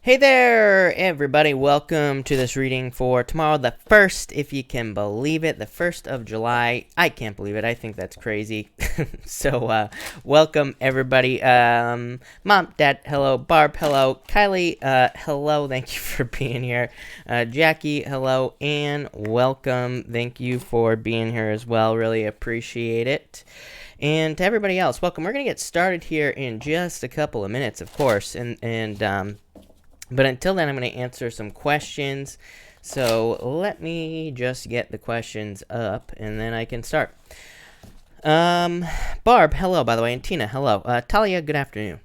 Hey there, everybody. Welcome to this reading for tomorrow, the 1st, if you can believe it, the 1st of July. I can't believe it. I think that's crazy. So, welcome, everybody. Mom, Dad, hello. Barb, hello. Kylie, hello. Thank you for being here. Jackie, hello. And welcome. Thank you for being here as well. Really appreciate it. And to everybody else, welcome. We're going to get started here in just a couple of minutes, of course. But until then, I'm going to answer some questions. So let me just get the questions up, and then I can start. Barb, hello, by the way, and Tina, hello. Talia, good afternoon.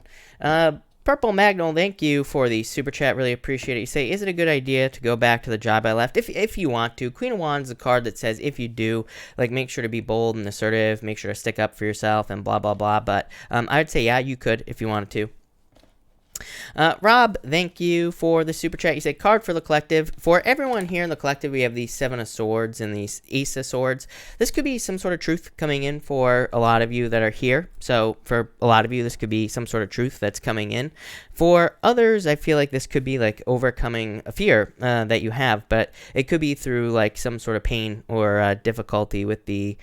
Purple Magnol, thank you for the super chat. Really appreciate it. You say, is it a good idea to go back to the job I left? If you want to. Queen of Wands is a card that says if you do, like, make sure to be bold and assertive, make sure to stick up for yourself, and blah, blah, blah. But I would say, yeah, you could if you wanted to. Rob, thank you for the super chat. You say card for the collective. For everyone here in the collective, we have the Seven of Swords and the Ace of Swords. This could be some sort of truth coming in for a lot of you that are here. So for a lot of you, this could be some sort of truth that's coming in. For others, I feel like this could be like overcoming a fear that you have, but it could be through like some sort of pain or difficulty with the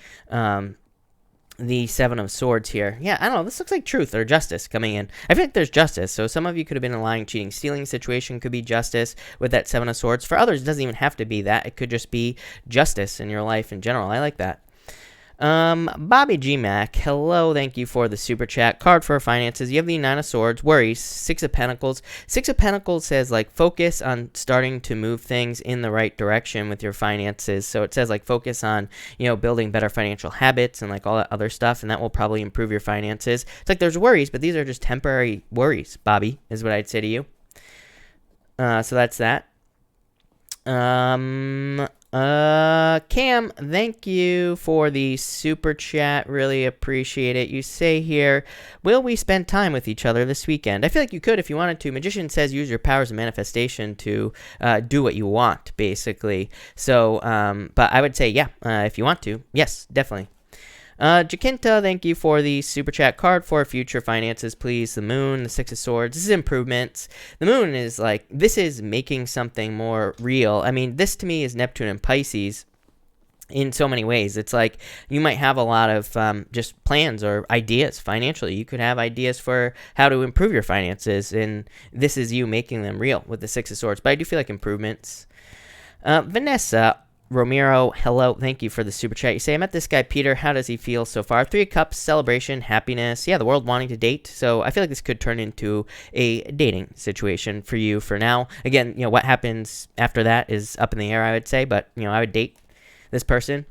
Seven of Swords here. Yeah, I don't know. This looks like truth or justice coming in. I feel like there's justice. So some of you could have been in a lying, cheating, stealing situation. Could be justice with that Seven of Swords. For others, it doesn't even have to be that. It could just be justice in your life in general. I like that. Bobby G Mac, hello, thank you for the super chat. Card for finances. You have the Nine of Swords, worries, Six of Pentacles. Six of Pentacles says like focus on starting to move things in the right direction with your finances. So it says like focus on, building better financial habits and like all that other stuff, and that will probably improve your finances. It's like there's worries, but these are just temporary worries, Bobby, is what I'd say to you. So that's that. Cam, thank you for the super chat. Really appreciate it. You say here, will we spend time with each other this weekend? I feel like you could if you wanted to. Magician says use your powers of manifestation to do what you want, basically. So, but I would say, yeah, if you want to. Yes, definitely. Jacinta, thank you for the super chat. Card for future finances, please. The Moon, the Six of Swords. This is improvements. The Moon is like, this is making something more real. I mean, this to me is Neptune and Pisces in so many ways. It's like you might have a lot of just plans or ideas financially. You could have ideas for how to improve your finances, and this is you making them real with the Six of Swords. But I do feel like improvements. Vanessa Romero, hello, thank you for the super chat. You say, I met this guy, Peter. How does he feel so far? Three of Cups, celebration, happiness. Yeah, the world wanting to date. So I feel like this could turn into a dating situation for you for now. Again, what happens after that is up in the air, I would say. But, I would date this person.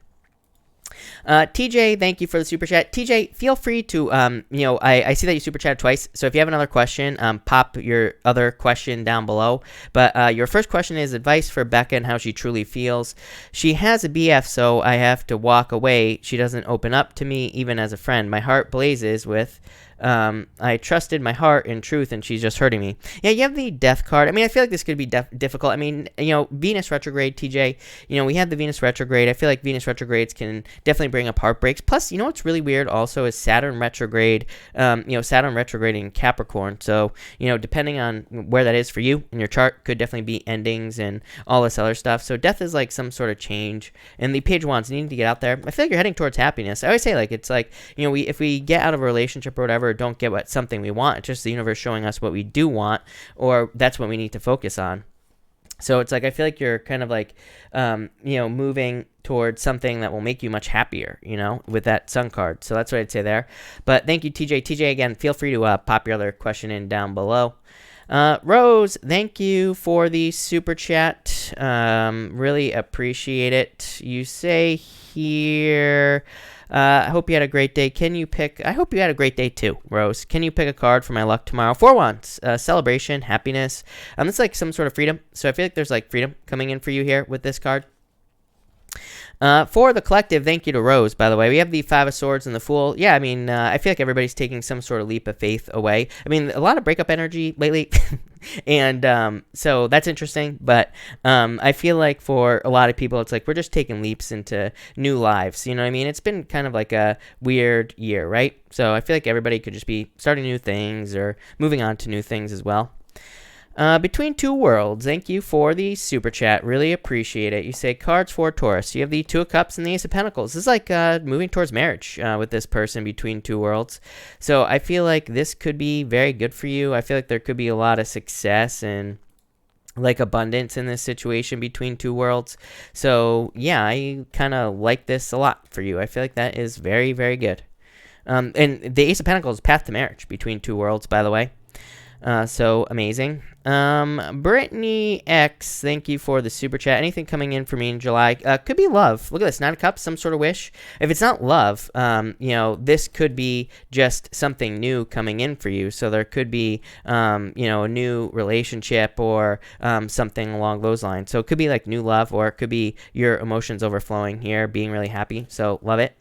TJ, thank you for the super chat. TJ, feel free to, I see that you super chatted twice. So if you have another question, pop your other question down below. But your first question is advice for Becca and how she truly feels. She has a BF, so I have to walk away. She doesn't open up to me, even as a friend. My heart blazes with... I trusted my heart in truth, and she's just hurting me. Yeah, you have the Death card. I mean, I feel like this could be difficult. I mean, Venus retrograde, TJ, we had the Venus retrograde. I feel like Venus retrogrades can definitely bring up heartbreaks. Plus, what's really weird also is Saturn retrograde, Saturn retrograding Capricorn. So, depending on where that is for you in your chart, could definitely be endings and all this other stuff. So death is like some sort of change. And the Page of Wands, needing to get out there. I feel like you're heading towards happiness. I always say, like, it's like, if we get out of a relationship or whatever, don't get something we want. It's just the universe showing us what we do want, or that's what we need to focus on. So it's like I feel like you're kind of like moving towards something that will make you much happier, with that Sun card. So that's what I'd say there. But thank you, TJ. TJ, again, feel free to pop your other question in down below. Rose, thank you for the super chat. Really appreciate it. You say here, I hope you had a great day. I hope you had a great day too, Rose. Can you pick a card for my luck tomorrow? Four Wands, celebration, happiness. It's like some sort of freedom. So I feel like there's like freedom coming in for you here with this card. For the collective, thank you to Rose, by the way. We have the Five of Swords and the Fool. Yeah, I mean, I feel like everybody's taking some sort of leap of faith away. I mean, a lot of breakup energy lately. And so that's interesting. But I feel like for a lot of people, it's like we're just taking leaps into new lives. You know what I mean? It's been kind of like a weird year, right? So I feel like everybody could just be starting new things or moving on to new things as well. Between Two Worlds, thank you for the super chat. Really appreciate it. You say cards for Taurus. You have the Two of Cups and the Ace of Pentacles. This is like moving towards marriage with this person between two worlds. So I feel like this could be very good for you. I feel like there could be a lot of success and like abundance in this situation between two worlds. So yeah, I kind of like this a lot for you. I feel like that is very, very good. And the Ace of Pentacles, path to marriage between two worlds, by the way. So amazing. Brittany X, thank you for the super chat. Anything coming in for me in July? Could be love. Look at this, Nine of Cups, some sort of wish. If it's not love, this could be just something new coming in for you. So there could be, a new relationship or something along those lines. So it could be like new love, or it could be your emotions overflowing here, being really happy. So love it.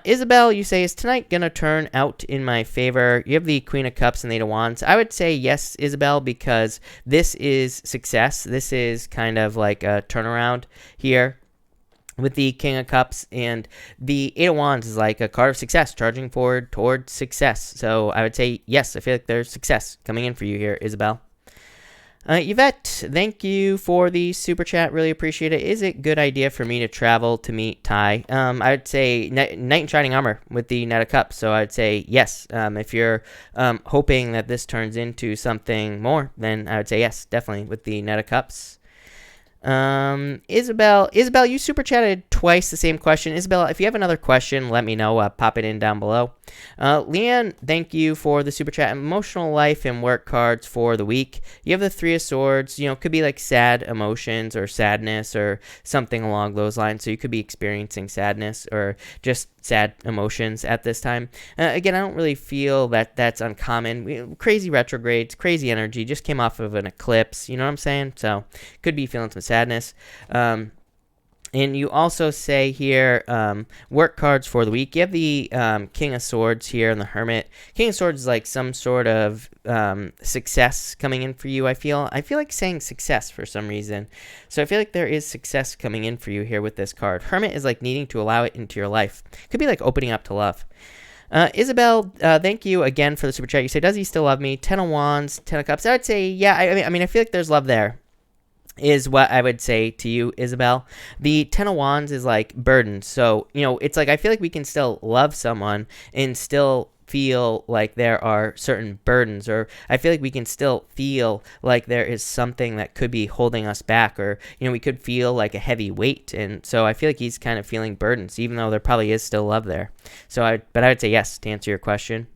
Isabel, you say, is tonight going to turn out in my favor? You have the Queen of Cups and the Eight of Wands. I would say yes, Isabel, because this is success. This is kind of like a turnaround here with the King of Cups, and the Eight of Wands is like a card of success, charging forward towards success. So I would say yes, I feel like there's success coming in for you here, Isabel. Yvette, thank you for the super chat. Really appreciate it. Is it a good idea for me to travel to meet Ty? I would say Knight in Shining Armor with the Knight of Cups. So I would say yes. If you're hoping that this turns into something more, then I would say yes, definitely with the Knight of Cups. Isabel, you super chatted twice the same question. Isabel, if you have another question, let me know. Pop it in down below. Leanne, thank you for the super chat. Emotional life and work cards for the week. You have the Three of Swords. Could be like sad emotions or sadness or something along those lines. So you could be experiencing sadness or just sad emotions at this time. Again, I don't really feel that that's uncommon. Crazy retrogrades, crazy energy, just came off of an eclipse, you know what I'm saying? So could be feeling some sadness. And you also say here, work cards for the week. You have the King of Swords here and the Hermit. King of Swords is like some sort of success coming in for you, I feel. I feel like saying success for some reason. So I feel like there is success coming in for you here with this card. Hermit is like needing to allow it into your life. Could be like opening up to love. Isabel, thank you again for the super chat. You say, does he still love me? 10 of Wands, 10 of Cups. I would say, yeah, I mean, I feel like there's love there, is what I would say to you, Isabel. The 10 of Wands is like burden. So, it's like I feel like we can still love someone and still feel like there are certain burdens, or I feel like we can still feel like there is something that could be holding us back, or, we could feel like a heavy weight. And so I feel like he's kind of feeling burdens, even though there probably is still love there. But I would say yes to answer your question.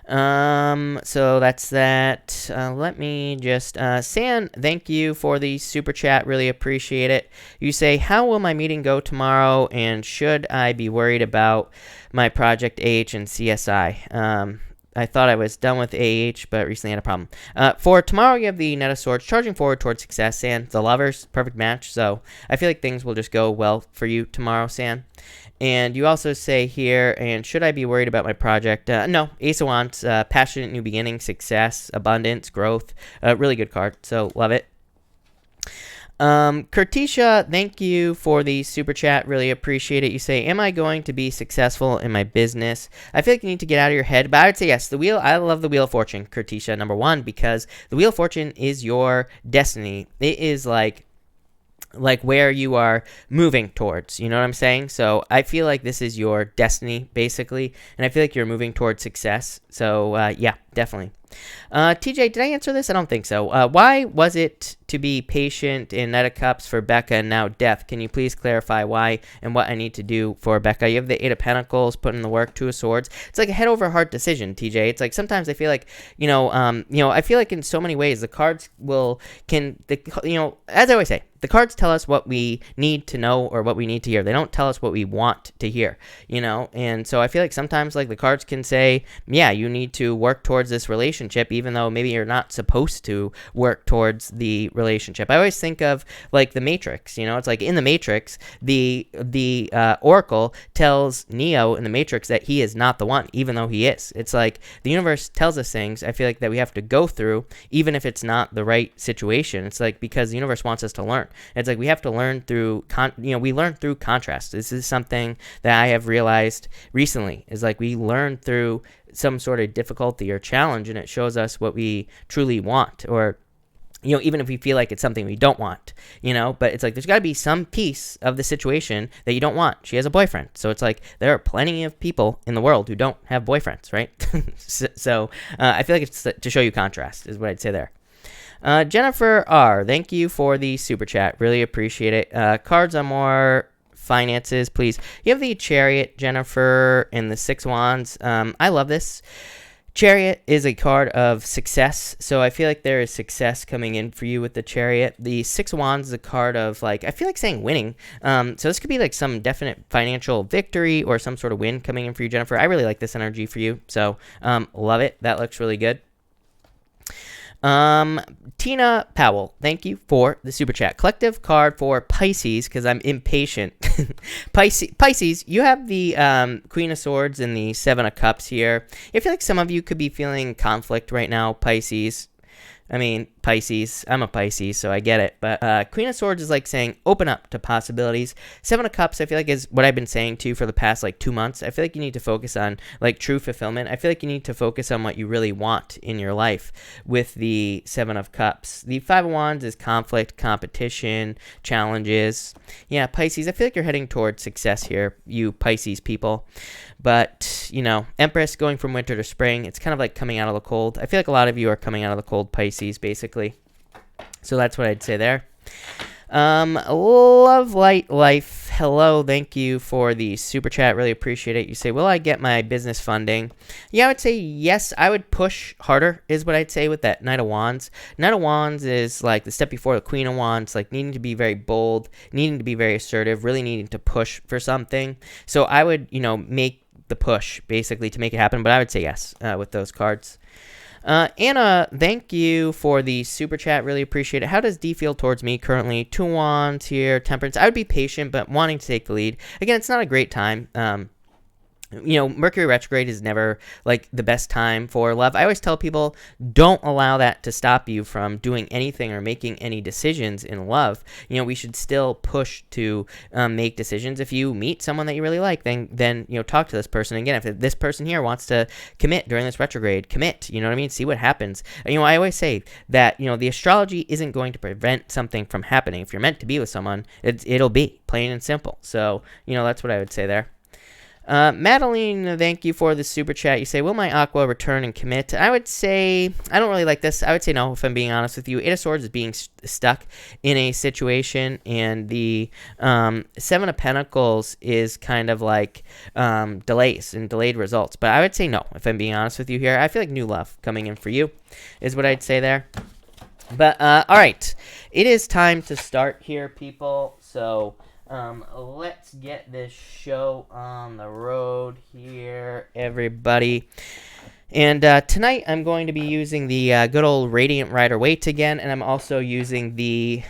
So that's that. Let me just, San, thank you for the super chat. Really appreciate it. You say, how will my meeting go tomorrow? And should I be worried about my project AH and CSI? I thought I was done with AH, but recently had a problem. For tomorrow, you have the Knight of Swords, charging forward towards success, San. The Lovers, perfect match. So I feel like things will just go well for you tomorrow, San. And you also say here, and should I be worried about my project? No, Ace of Wands, passionate new beginning, success, abundance, growth. Really good card, so love it. Kurtisha, thank you for the super chat. Really appreciate it. You say, am I going to be successful in my business? I feel like you need to get out of your head, but I would say yes. I love the Wheel of Fortune, Kurtisha, number one, because the Wheel of Fortune is your destiny. It is like where you are moving towards, you know what I'm saying? So I feel like this is your destiny, basically, and I feel like you're moving towards success. So yeah, definitely. TJ, did I answer this? I don't think so. Why was it to be patient in Knight of Cups for Becca and now death? Can you please clarify why and what I need to do for Becca? You have the Eight of Pentacles, put in the work, Two of Swords. It's like a head over heart decision, TJ. It's like sometimes I feel like, I feel like in so many ways the cards as I always say, the cards tell us what we need to know or what we need to hear. They don't tell us what we want to hear, and so I feel like sometimes like the cards can say, yeah, you need to work towards this relationship, even though maybe you're not supposed to work towards the relationship. I always think of like the Matrix, it's like in the Matrix, the Oracle tells Neo in the Matrix that he is not the one, even though he is. It's like the universe tells us things, I feel like, that we have to go through, even if it's not the right situation. It's like because the universe wants us to learn. It's like we have to learn through, we learn through contrast. This is something that I have realized recently, is like we learn through some sort of difficulty or challenge, and it shows us what we truly want, or even if we feel like it's something we don't want, but it's like there's got to be some piece of the situation that you don't want. She has a boyfriend, so it's like there are plenty of people in the world who don't have boyfriends, right? so I feel like it's to show you contrast is what I'd say there. Jennifer R, thank you for the super chat. Really appreciate it. Cards on more finances, please. You have the Chariot, Jennifer, and the Six Wands. I love this. Chariot is a card of success, so I feel like there is success coming in for you with the Chariot. The Six Wands is a card of, I feel like saying winning. So this could be like some definite financial victory or some sort of win coming in for you, Jennifer. I really like this energy for you, so love it. That looks really good. Tina Powell, thank you for the super chat. Collective card for Pisces, because I'm impatient. Pisces, you have the Queen of Swords and the Seven of Cups here. I feel like some of you could be feeling conflict right now, Pisces. I mean, Pisces. I'm a Pisces, so I get it. But Queen of Swords is like saying open up to possibilities. Seven of Cups, I feel like, is what I've been saying to you for the past 2 months. I feel like you need to focus on true fulfillment. I feel like you need to focus on what you really want in your life with the Seven of Cups. The Five of Wands is conflict, competition, challenges. Yeah, Pisces, I feel like you're heading towards success here, you Pisces people. But, Empress going from winter to spring, it's kind of like coming out of the cold. I feel like a lot of you are coming out of the cold, Pisces, basically. So that's what I'd say there. Love Light Life, hello, thank you for the super chat, really appreciate it. You say, will I get my business funding? Yeah, I would say yes. I would push harder is what I'd say with that Knight of Wands. Knight of Wands is like the step before the Queen of Wands, needing to be very bold, needing to be very assertive, really needing to push for something. So I would, make the push basically to make it happen, but I would say yes with those cards. Anna, thank you for the super chat. Really appreciate it. How does D feel towards me currently? Two Wands here, Temperance. I would be patient, but wanting to take the lead. Again, it's not a great time. Mercury retrograde is never the best time for love. I always tell people, don't allow that to stop you from doing anything or making any decisions in love. We should still push to make decisions. If you meet someone that you really like, then talk to this person. Again, if this person here wants to commit during this retrograde, commit. You know what I mean? See what happens. I always say that the astrology isn't going to prevent something from happening. If you're meant to be with someone, it'll be plain and simple. So that's what I would say there. Madeline, thank you for the super chat. You say, will my Aqua return and commit? I would say, I don't really like this. I would say no, if I'm being honest with you. Eight of Swords is being stuck in a situation, and the Seven of Pentacles is kind of delays and delayed results. But I would say no, if I'm being honest with you here. I feel like new love coming in for you is what I'd say there. But, all right, it is time to start here, people. So let's get this show on the road here, everybody. And tonight I'm going to be using the good old Radiant Rider-Waite again, and I'm also using the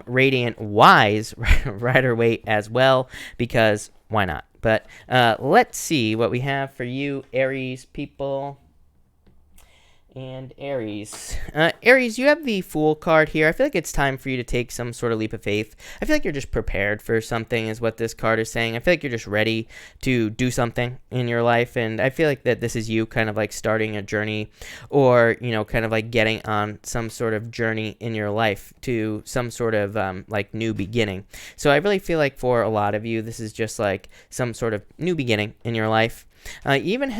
Radiant Wise Rider-Waite as well, because why not? But let's see what we have for you, Aries people. And Aries. Aries, you have the Fool card here. I feel like it's time for you to take some sort of leap of faith. I feel like you're just prepared for something is what this card is saying. I feel like you're just ready to do something in your life, and I feel like that this is you kind of starting a journey, or, kind of getting on some sort of journey in your life to some sort of new beginning. So I really feel like for a lot of you, this is just some sort of new beginning in your life. You even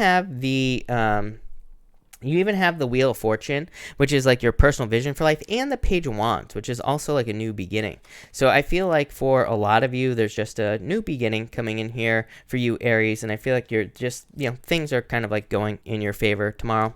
have the Wheel of Fortune, which is your personal vision for life, and the Page of Wands, which is also a new beginning. So I feel like for a lot of you, there's just a new beginning coming in here for you, Aries, and I feel like you're just, things are kind of going in your favor tomorrow.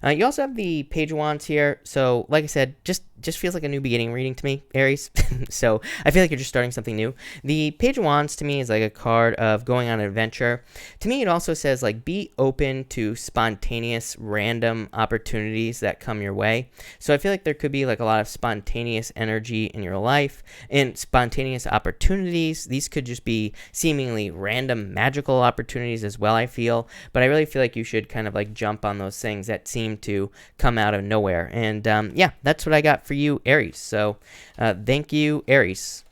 You also have the Page of Wands here. So like I said, just feels like a new beginning reading to me, Aries. So I feel like you're just starting something new. The Page of Wands to me is a card of going on an adventure. To me, it also says be open to spontaneous, random opportunities that come your way. So I feel like there could be a lot of spontaneous energy in your life and spontaneous opportunities. These could just be seemingly random magical opportunities as well, I feel. But I really feel like you should kind of jump on those things that seem to come out of nowhere. And yeah, that's what I got for you, Aries. So thank you, Aries.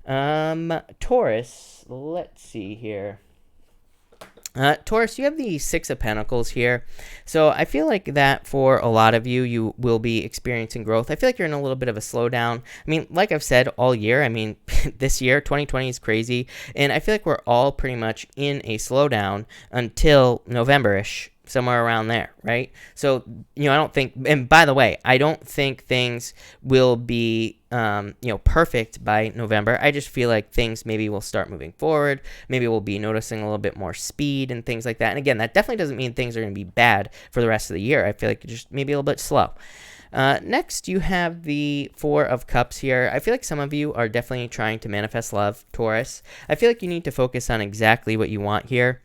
Taurus, let's see here. Taurus, you have the Six of Pentacles here. So I feel like that for a lot of you, you will be experiencing growth. I feel like you're in a little bit of a slowdown. I mean, like I've said all year, I mean, this year, 2020 is crazy. And I feel like we're all pretty much in a slowdown until November-ish. Somewhere around there, right? So, I don't think, and by the way, I don't think things will be, perfect by November. I just feel like things maybe will start moving forward. Maybe we'll be noticing a little bit more speed and things like that. And again, that definitely doesn't mean things are going to be bad for the rest of the year. I feel like just maybe a little bit slow. Next, you have the Four of Cups here. I feel like some of you are definitely trying to manifest love, Taurus. I feel like you need to focus on exactly what you want here.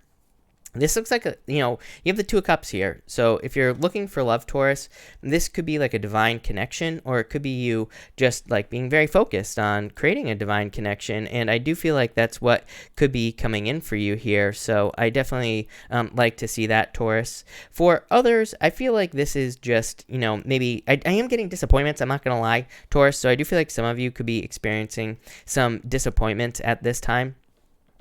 This looks like you have the Two of Cups here. So if you're looking for love, Taurus, this could be like a divine connection, or it could be you just like being very focused on creating a divine connection. And I do feel like that's what could be coming in for you here. So I definitely like to see that, Taurus. For others, I feel like this is just, maybe I am getting disappointments. I'm not going to lie, Taurus. So I do feel like some of you could be experiencing some disappointment at this time.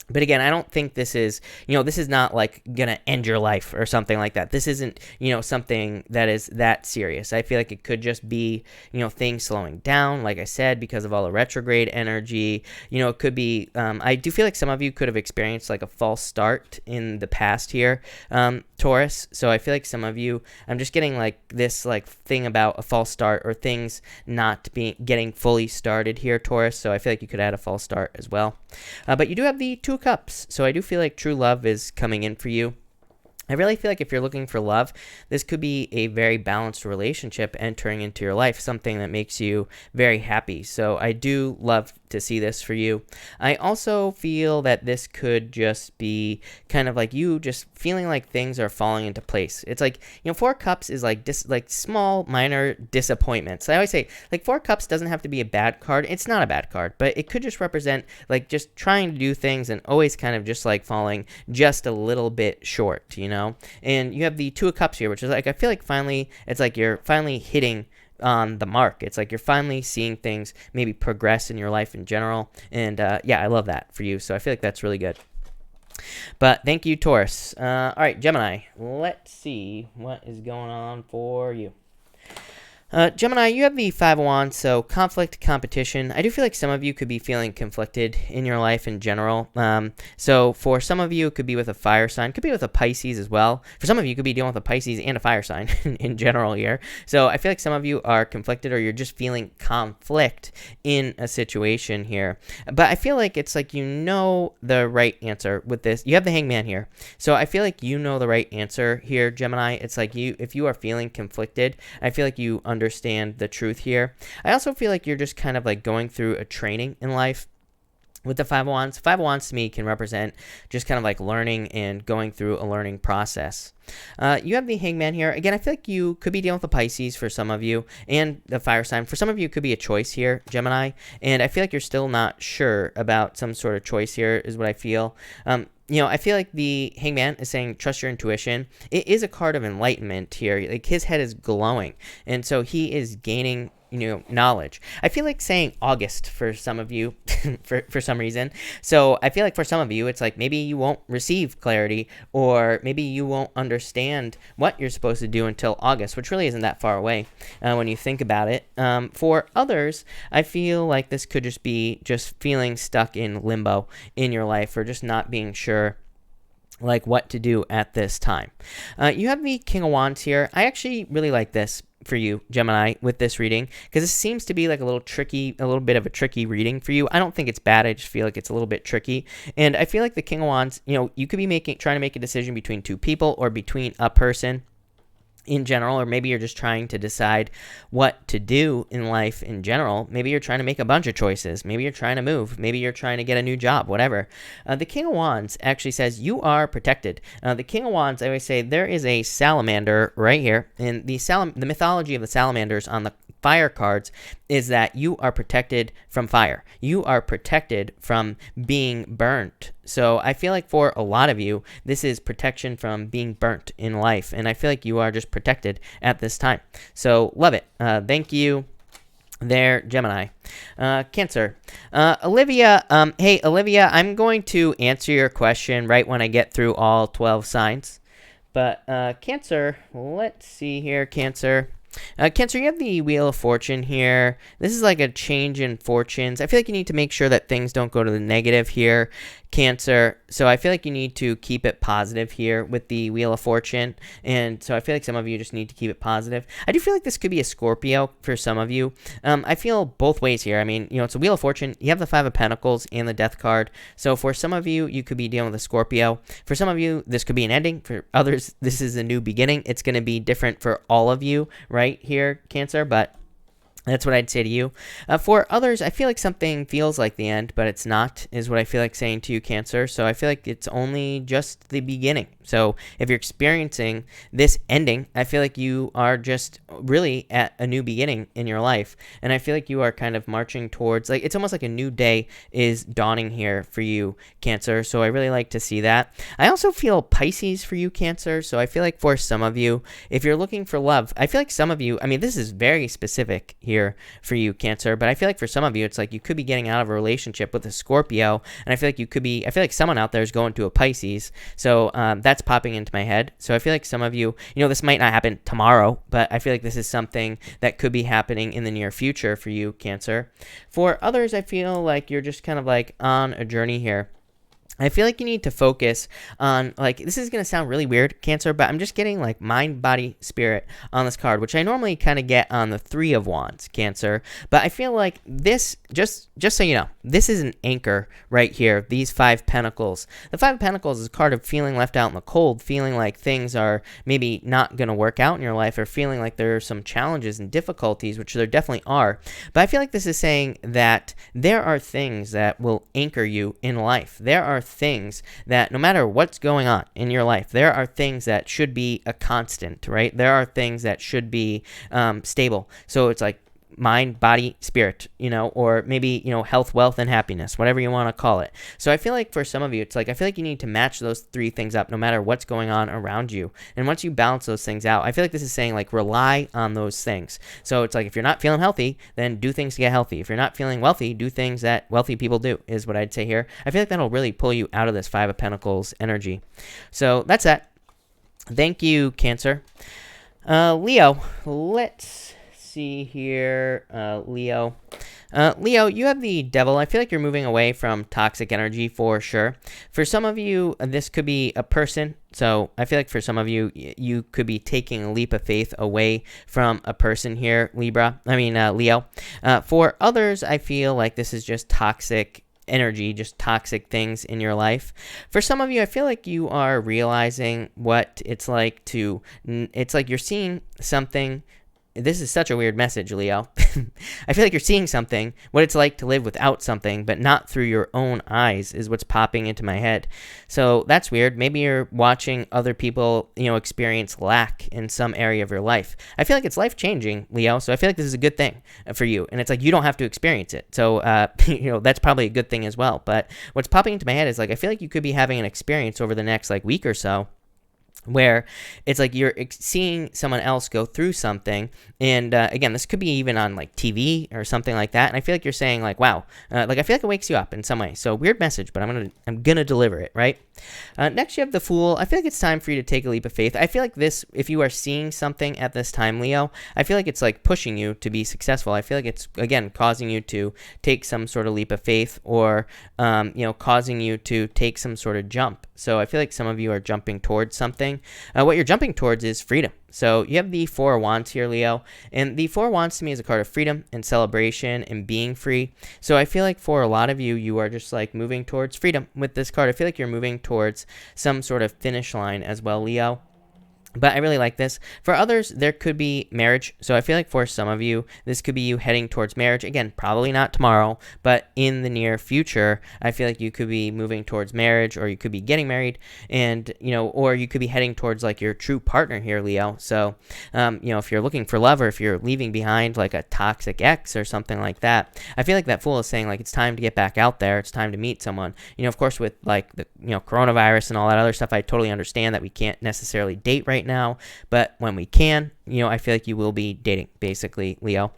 But again, I don't think this is, this is not like going to end your life or something like that. This isn't, something that is that serious. I feel like it could just be, things slowing down, like I said, because of all the retrograde energy. It could be, I do feel like some of you could have experienced like a false start in the past here, Taurus. So I feel like some of you, I'm just getting like this like thing about a false start or things not getting fully started here, Taurus. So I feel like you could add a false start as well. But you do have the Two of Cups. So I do feel like true love is coming in for you. I really feel like if you're looking for love, this could be a very balanced relationship entering into your life, something that makes you very happy. So I do love to see this for you. I also feel that this could just be kind of like you just feeling like things are falling into place. It's like, Four Cups is like small, minor disappointments. I always say, like, Four Cups doesn't have to be a bad card. It's not a bad card, but it could just represent like just trying to do things and always kind of just like falling just a little bit short, And you have the Two of Cups here, which is like, I feel like finally, it's like you're finally hitting on the mark. It's like you're finally seeing things maybe progress in your life in general. And yeah, I love that for you. So I feel like that's really good. But thank you, Taurus. All right, Gemini, let's see what is going on for you. Gemini, you have the Five of Wands, so conflict, competition. I do feel like some of you could be feeling conflicted in your life in general. So for some of you, it could be with a fire sign. It could be with a Pisces as well. For some of you, it could be dealing with a Pisces and a fire sign in general here. So I feel like some of you are conflicted, or you're just feeling conflict in a situation here. But I feel like it's like the right answer with this. You have the Hangman here. So I feel like you know the right answer here, Gemini. It's like if you are feeling conflicted, I feel like you understand the truth here. I also feel like you're just kind of like going through a training in life. With the Five of Wands, Five of Wands to me can represent just kind of like learning and going through a learning process. You have the Hangman here. Again, I feel like you could be dealing with the Pisces for some of you, and the fire sign. For some of you, it could be a choice here, Gemini. And I feel like you're still not sure about some sort of choice here is what I feel. I feel like the Hangman is saying trust your intuition. It is a card of enlightenment here. Like his head is glowing, and so he is gaining knowledge. I feel like saying August for some of you for some reason. So I feel like for some of you, it's like maybe you won't receive clarity, or maybe you won't understand what you're supposed to do until August, which really isn't that far away when you think about it. For others, I feel like this could just be just feeling stuck in limbo in your life, or just not being sure like what to do at this time. You have the King of Wands here. I actually really like this for you, Gemini, with this reading, because this seems to be like a little bit of a tricky reading for you. I don't think it's bad. I just feel like it's a little bit tricky. And I feel like the King of Wands, you could be trying to make a decision between two people or between a person in general, or maybe you're just trying to decide what to do in life in general. Maybe you're trying to make a bunch of choices. Maybe you're trying to move. Maybe you're trying to get a new job, whatever. The King of Wands actually says you are protected. The King of Wands, I always say, there is a salamander right here, and the mythology of the salamanders on the fire cards is that you are protected from fire. You are protected from being burnt. So I feel like for a lot of you, this is protection from being burnt in life. And I feel like you are just protected at this time. So love it. Thank you, There, Gemini. Cancer. Olivia, hey, Olivia, I'm going to answer your question right when I get through all 12 signs. But Cancer, let's see here, Cancer. Cancer, you have the Wheel of Fortune here. This is like a change in fortunes. I feel like you need to make sure that things don't go to the negative here, Cancer. So I feel like you need to keep it positive here with the Wheel of Fortune. And so I feel like some of you just need to keep it positive. I do feel like this could be a Scorpio for some of you. I feel both ways here. I mean, it's a Wheel of Fortune. You have the Five of Pentacles and the Death card. So for some of you, you could be dealing with a Scorpio. For some of you, this could be an ending. For others, this is a new beginning. It's going to be different for all of you right here, Cancer, but that's what I'd say to you. For others, I feel like something feels like the end, but it's not, is what I feel like saying to you, Cancer. So I feel like it's only just the beginning. So if you're experiencing this ending, I feel like you are just really at a new beginning in your life. And I feel like you are kind of marching towards, like, it's almost like a new day is dawning here for you, Cancer. So I really like to see that. I also feel Pisces for you, Cancer. So I feel like for some of you, if you're looking for love, I feel like some of you, I mean, this is very specific here for you, Cancer, but I feel like for some of you, it's like you could be getting out of a relationship with a Scorpio, and I feel like I feel like someone out there is going to a Pisces. So that's popping into my head. So I feel like some of you, this might not happen tomorrow, but I feel like this is something that could be happening in the near future for you, Cancer. For others, I feel like you're just kind of like on a journey here. I feel like you need to focus on, like, this is going to sound really weird, Cancer, but I'm just getting, like, mind, body, spirit on this card, which I normally kind of get on the Three of Wands, Cancer. But I feel like this, just so you know, this is an anchor right here, these Five Pentacles. The Five of Pentacles is a card of feeling left out in the cold, feeling like things are maybe not going to work out in your life, or feeling like there are some challenges and difficulties, which there definitely are. But I feel like this is saying that there are things that will anchor you in life. There are things that no matter what's going on in your life, there are things that should be a constant, right? There are things that should be stable. So it's like mind, body, spirit, or maybe, health, wealth, and happiness, whatever you want to call it. So I feel like for some of you, it's like, I feel like you need to match those three things up no matter what's going on around you. And once you balance those things out, I feel like this is saying, like, rely on those things. So it's like, if you're not feeling healthy, then do things to get healthy. If you're not feeling wealthy, do things that wealthy people do, is what I'd say here. I feel like that'll really pull you out of this Five of Pentacles energy. So that's that. Thank you, Cancer. Leo, let's see here. Leo, you have the Devil. I feel like you're moving away from toxic energy for sure. For some of you, this could be a person. So I feel like for some of you, you could be taking a leap of faith away from a person here, Leo. For others, I feel like this is just toxic energy, just toxic things in your life. For some of you, I feel like you are realizing what it's like you're seeing something. This is such a weird message, Leo. I feel like you're seeing something, what it's like to live without something, but not through your own eyes is what's popping into my head. So that's weird. Maybe you're watching other people, experience lack in some area of your life. I feel like it's life-changing, Leo, so I feel like this is a good thing for you. And it's like you don't have to experience it. So, that's probably a good thing as well. But what's popping into my head is, like, I feel like you could be having an experience over the next, like, week or so where it's like you're seeing someone else go through something, and again, this could be even on like TV or something like that, and I feel like you're saying, like, wow, like, I feel like it wakes you up in some way. So weird message, but I'm gonna deliver it, right? Next, you have the Fool. I feel like it's time for you to take a leap of faith. I feel like this, if you are seeing something at this time, Leo, I feel like it's like pushing you to be successful. I feel like it's, again, causing you to take some sort of leap of faith, or causing you to take some sort of jump. So I feel like some of you are jumping towards something. What you're jumping towards is freedom. So you have the Four of Wands here, Leo, and the Four of Wands to me is a card of freedom and celebration and being free. So I feel like for a lot of you, you are just like moving towards freedom with this card. I feel like you're moving towards some sort of finish line as well, Leo. But I really like this. For others, there could be marriage. So I feel like for some of you, this could be you heading towards marriage. Again, probably not tomorrow, but in the near future, I feel like you could be moving towards marriage, or you could be getting married, and, or you could be heading towards like your true partner here, Leo. So, if you're looking for love, or if you're leaving behind like a toxic ex or something like that, I feel like that Fool is saying, like, it's time to get back out there. It's time to meet someone. Of course, with like the, coronavirus and all that other stuff, I totally understand that we can't necessarily date right now, but when we can, I feel like you will be dating, basically, Leo.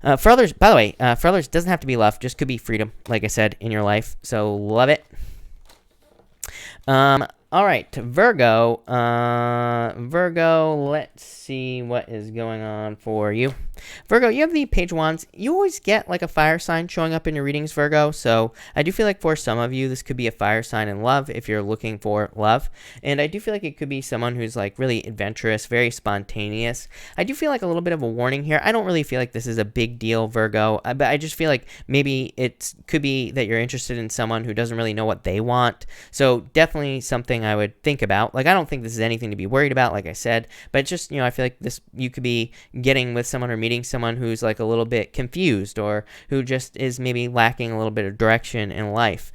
For others, by the way, for others, it doesn't have to be love, just could be freedom, like I said, in your life. So love it. All right, Virgo. Virgo, let's see what is going on for you. Virgo, you have the Page of Wands. You always get like a fire sign showing up in your readings, Virgo. So I do feel like for some of you, this could be a fire sign in love if you're looking for love. And I do feel like it could be someone who's like really adventurous, very spontaneous. I do feel like a little bit of a warning here. I don't really feel like this is a big deal, Virgo, but I just feel like maybe it could be that you're interested in someone who doesn't really know what they want. So definitely something I would think about. Like, I don't think this is anything to be worried about, like I said, but just, I feel like this, you could be getting with someone or meeting someone who's like a little bit confused or who just is maybe lacking a little bit of direction in life.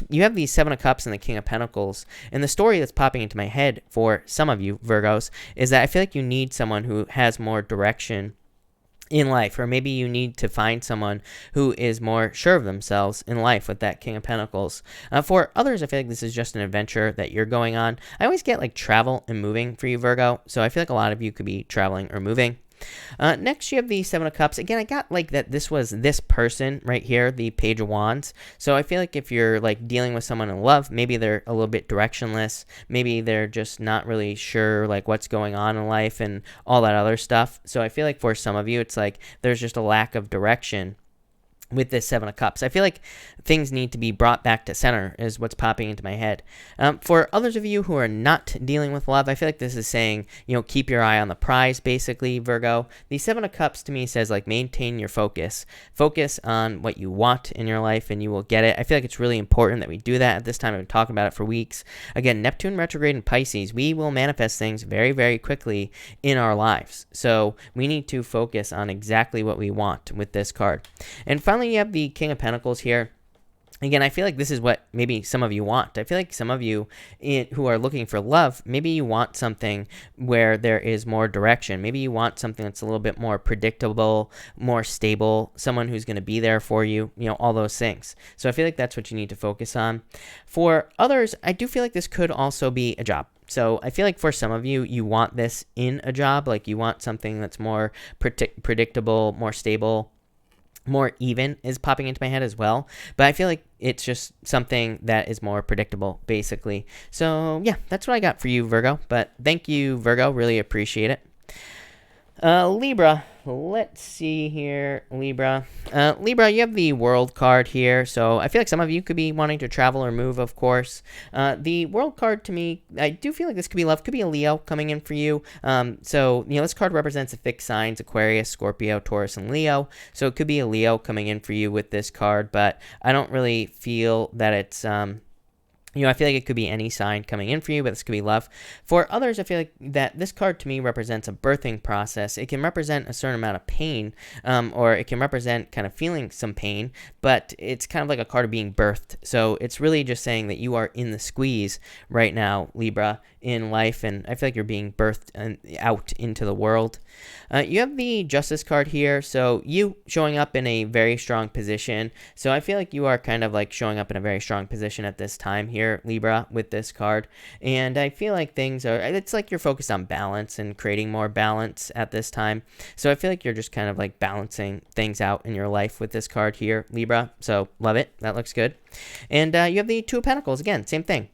You have the Seven of Cups and the King of Pentacles, and the story that's popping into my head for some of you Virgos is that I feel like you need someone who has more direction in life, or maybe you need to find someone who is more sure of themselves in life with that King of Pentacles. For others, I feel like this is just an adventure that you're going on. I always get like travel and moving for you, Virgo, so I feel like a lot of you could be traveling or moving. Next, you have the Seven of Cups. Again, I got like that this was this person right here, the Page of Wands. So I feel like if you're like dealing with someone in love, maybe they're a little bit directionless. Maybe they're just not really sure like what's going on in life and all that other stuff. So I feel like for some of you, it's like there's just a lack of direction with this Seven of Cups. I feel like things need to be brought back to center is what's popping into my head. For others of you who are not dealing with love, I feel like this is saying, keep your eye on the prize, basically, Virgo. The Seven of Cups to me says like maintain your focus. Focus on what you want in your life and you will get it. I feel like it's really important that we do that at this time. I've been talking about it for weeks. Again, Neptune retrograde in Pisces, we will manifest things very, very quickly in our lives. So we need to focus on exactly what we want with this card. And finally, you have the King of Pentacles here. Again, I feel like this is what maybe some of you want. I feel like some of you who are looking for love, maybe you want something where there is more direction. Maybe you want something that's a little bit more predictable, more stable, someone who's going to be there for you, all those things. So I feel like that's what you need to focus on. For others, I do feel like this could also be a job. So I feel like for some of you, you want this in a job. Like you want something that's more predictable, more stable, more even is popping into my head as well. But I feel like it's just something that is more predictable, basically. So yeah, that's what I got for you, Virgo. But thank you, Virgo. Really appreciate it. Libra, let's see here. Libra, you have the World card here. So I feel like some of you could be wanting to travel or move, of course. The World card to me, I do feel like this could be love, could be a Leo coming in for you. So this card represents the fixed signs: Aquarius, Scorpio, Taurus, and Leo. So it could be a Leo coming in for you with this card, but I don't really feel that it's I feel like it could be any sign coming in for you, but this could be love. For others, I feel like that this card to me represents a birthing process. It can represent a certain amount of pain, or it can represent kind of feeling some pain, but it's kind of like a card of being birthed. So it's really just saying that you are in the squeeze right now, Libra, in life, and I feel like you're being birthed out into the world. You have the Justice card here, so you showing up in a very strong position. So I feel like you are kind of like showing up in a very strong position at this time here, Libra, with this card. And I feel like it's like you're focused on balance and creating more balance at this time. So I feel like you're just kind of like balancing things out in your life with this card here, Libra. So love it. That looks good. And you have the Two of Pentacles. Again, same thing.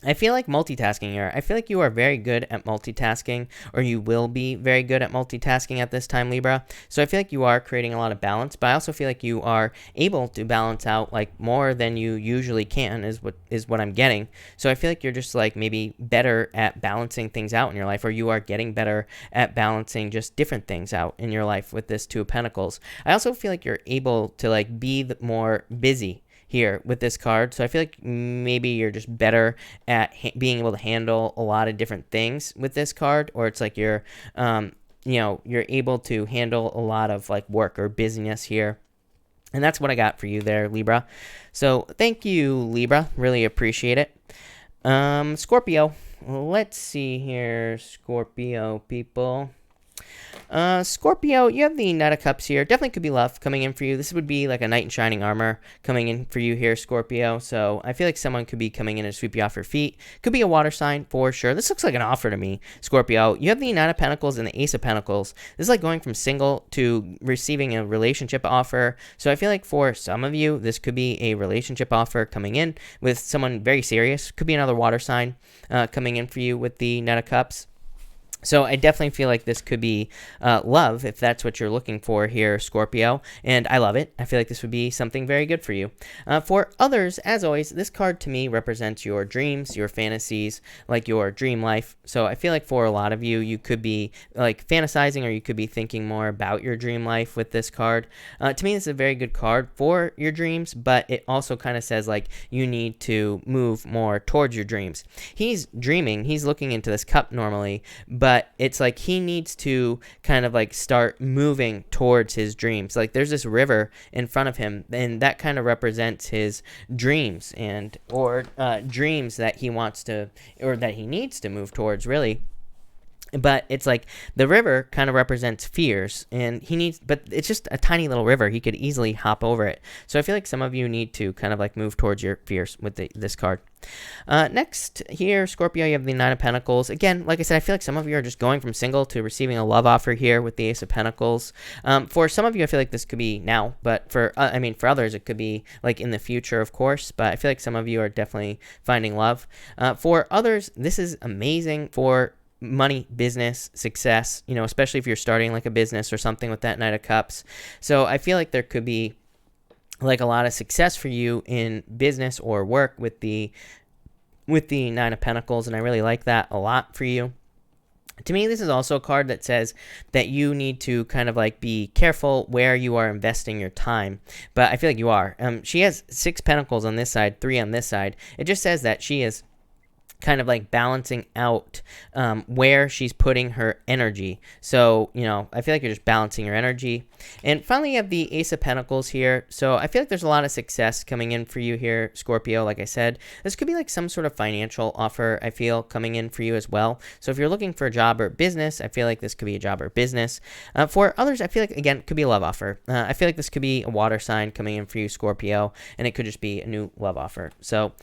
I feel like multitasking here. I feel like you are very good at multitasking, or you will be very good at multitasking at this time, Libra. So I feel like you are creating a lot of balance, but I also feel like you are able to balance out like more than you usually can is what I'm getting. So I feel like you're just like maybe better at balancing things out in your life, or you are getting better at balancing just different things out in your life with this Two of Pentacles. I also feel like you're able to like be more busy here with this card. So I feel like maybe you're just better at being able to handle a lot of different things with this card, or it's like you're you're able to handle a lot of like work or busyness here. And that's what I got for you there, Libra. So thank you, Libra. Really appreciate it. Scorpio, let's see here, Scorpio people. Scorpio, you have the Knight of Cups here. Definitely could be love coming in for you. This would be like a knight in shining armor coming in for you here, Scorpio. So I feel like someone could be coming in and sweep you off your feet. Could be a water sign for sure. This looks like an offer to me, Scorpio. You have the Nine of Pentacles and the Ace of Pentacles. This is like going from single to receiving a relationship offer. So I feel like for some of you, this could be a relationship offer coming in with someone very serious. Could be another water sign coming in for you with the Knight of Cups. So I definitely feel like this could be love, if that's what you're looking for here, Scorpio, and I love it. I feel like this would be something very good for you. For others, as always, this card to me represents your dreams, your fantasies, like your dream life. So I feel like for a lot of you, you could be like fantasizing, or you could be thinking more about your dream life with this card. To me, this is a very good card for your dreams, but it also kind of says like you need to move more towards your dreams. He's dreaming, he's looking into this cup normally, but it's like he needs to kind of like start moving towards his dreams. Like there's this river in front of him, and that kind of represents his dreams or dreams that he wants to, or that he needs to move towards, really. But it's like the river kind of represents fears, and but it's just a tiny little river. He could easily hop over it. So I feel like some of you need to kind of like move towards your fears with this card. Next here, Scorpio, you have the Nine of Pentacles. Again, like I said, I feel like some of you are just going from single to receiving a love offer here with the Ace of Pentacles. For some of you, I feel like this could be now, but for others, it could be like in the future, of course. But I feel like some of you are definitely finding love. For others, this is amazing for money, business, success, especially if you're starting like a business or something with that Knight of Cups. So I feel like there could be like a lot of success for you in business or work with the Nine of Pentacles, and I really like that a lot for you. To me, this is also a card that says that you need to kind of like be careful where you are investing your time. But I feel like you are. She has 6 pentacles on this side, 3 on this side. It just says that she is kind of like balancing out where she's putting her energy. So, I feel like you're just balancing your energy. And finally, you have the Ace of Pentacles here. So I feel like there's a lot of success coming in for you here, Scorpio. Like I said, this could be like some sort of financial offer, I feel, coming in for you as well. So if you're looking for a job or business, I feel like this could be a job or business. For others, I feel like, again, it could be a love offer. I feel like this could be a water sign coming in for you, Scorpio, and it could just be a new love offer. So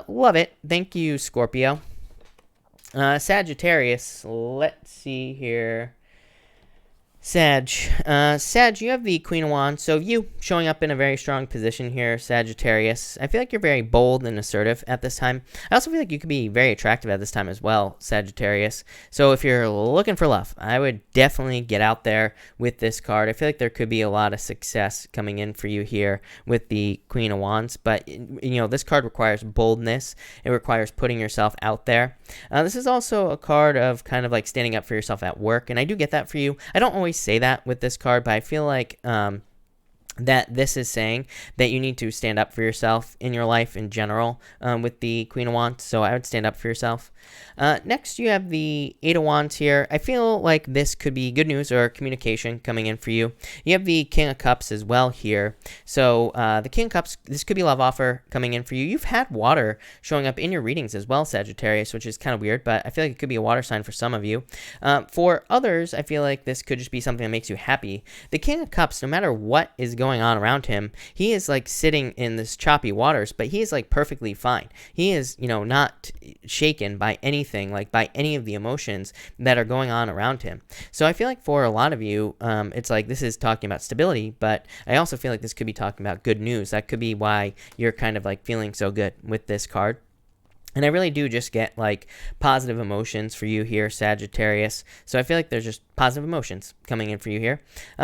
love it. Thank you, Scorpio. Sagittarius, let's see here. Sag, you have the Queen of Wands, so you showing up in a very strong position here, Sagittarius. I feel like you're very bold and assertive at this time. I also feel like you could be very attractive at this time as well, Sagittarius. So if you're looking for love, I would definitely get out there with this card. I feel like there could be a lot of success coming in for you here with the Queen of Wands, but this card requires boldness. It requires putting yourself out there. This is also a card of kind of like standing up for yourself at work, and I do get that for you. I don't always say that with this card, but I feel like that this is saying that you need to stand up for yourself in your life in general with the Queen of Wands. So I would stand up for yourself. Next, you have the Eight of Wands here. I feel like this could be good news or communication coming in for you. You have the King of Cups as well here. So the King of Cups, this could be a love offer coming in for you. You've had water showing up in your readings as well, Sagittarius, which is kind of weird, but I feel like it could be a water sign for some of you. For others, I feel like this could just be something that makes you happy. The King of Cups, no matter what is going on around him, he is like sitting in this choppy waters, but he is like perfectly fine. He is, not shaken by anything, like by any of the emotions that are going on around him. So I feel like for a lot of you, it's like this is talking about stability, but I also feel like this could be talking about good news. That could be why you're kind of like feeling so good with this card. And I really do just get like positive emotions for you here, Sagittarius. So I feel like there's just positive emotions coming in for you here.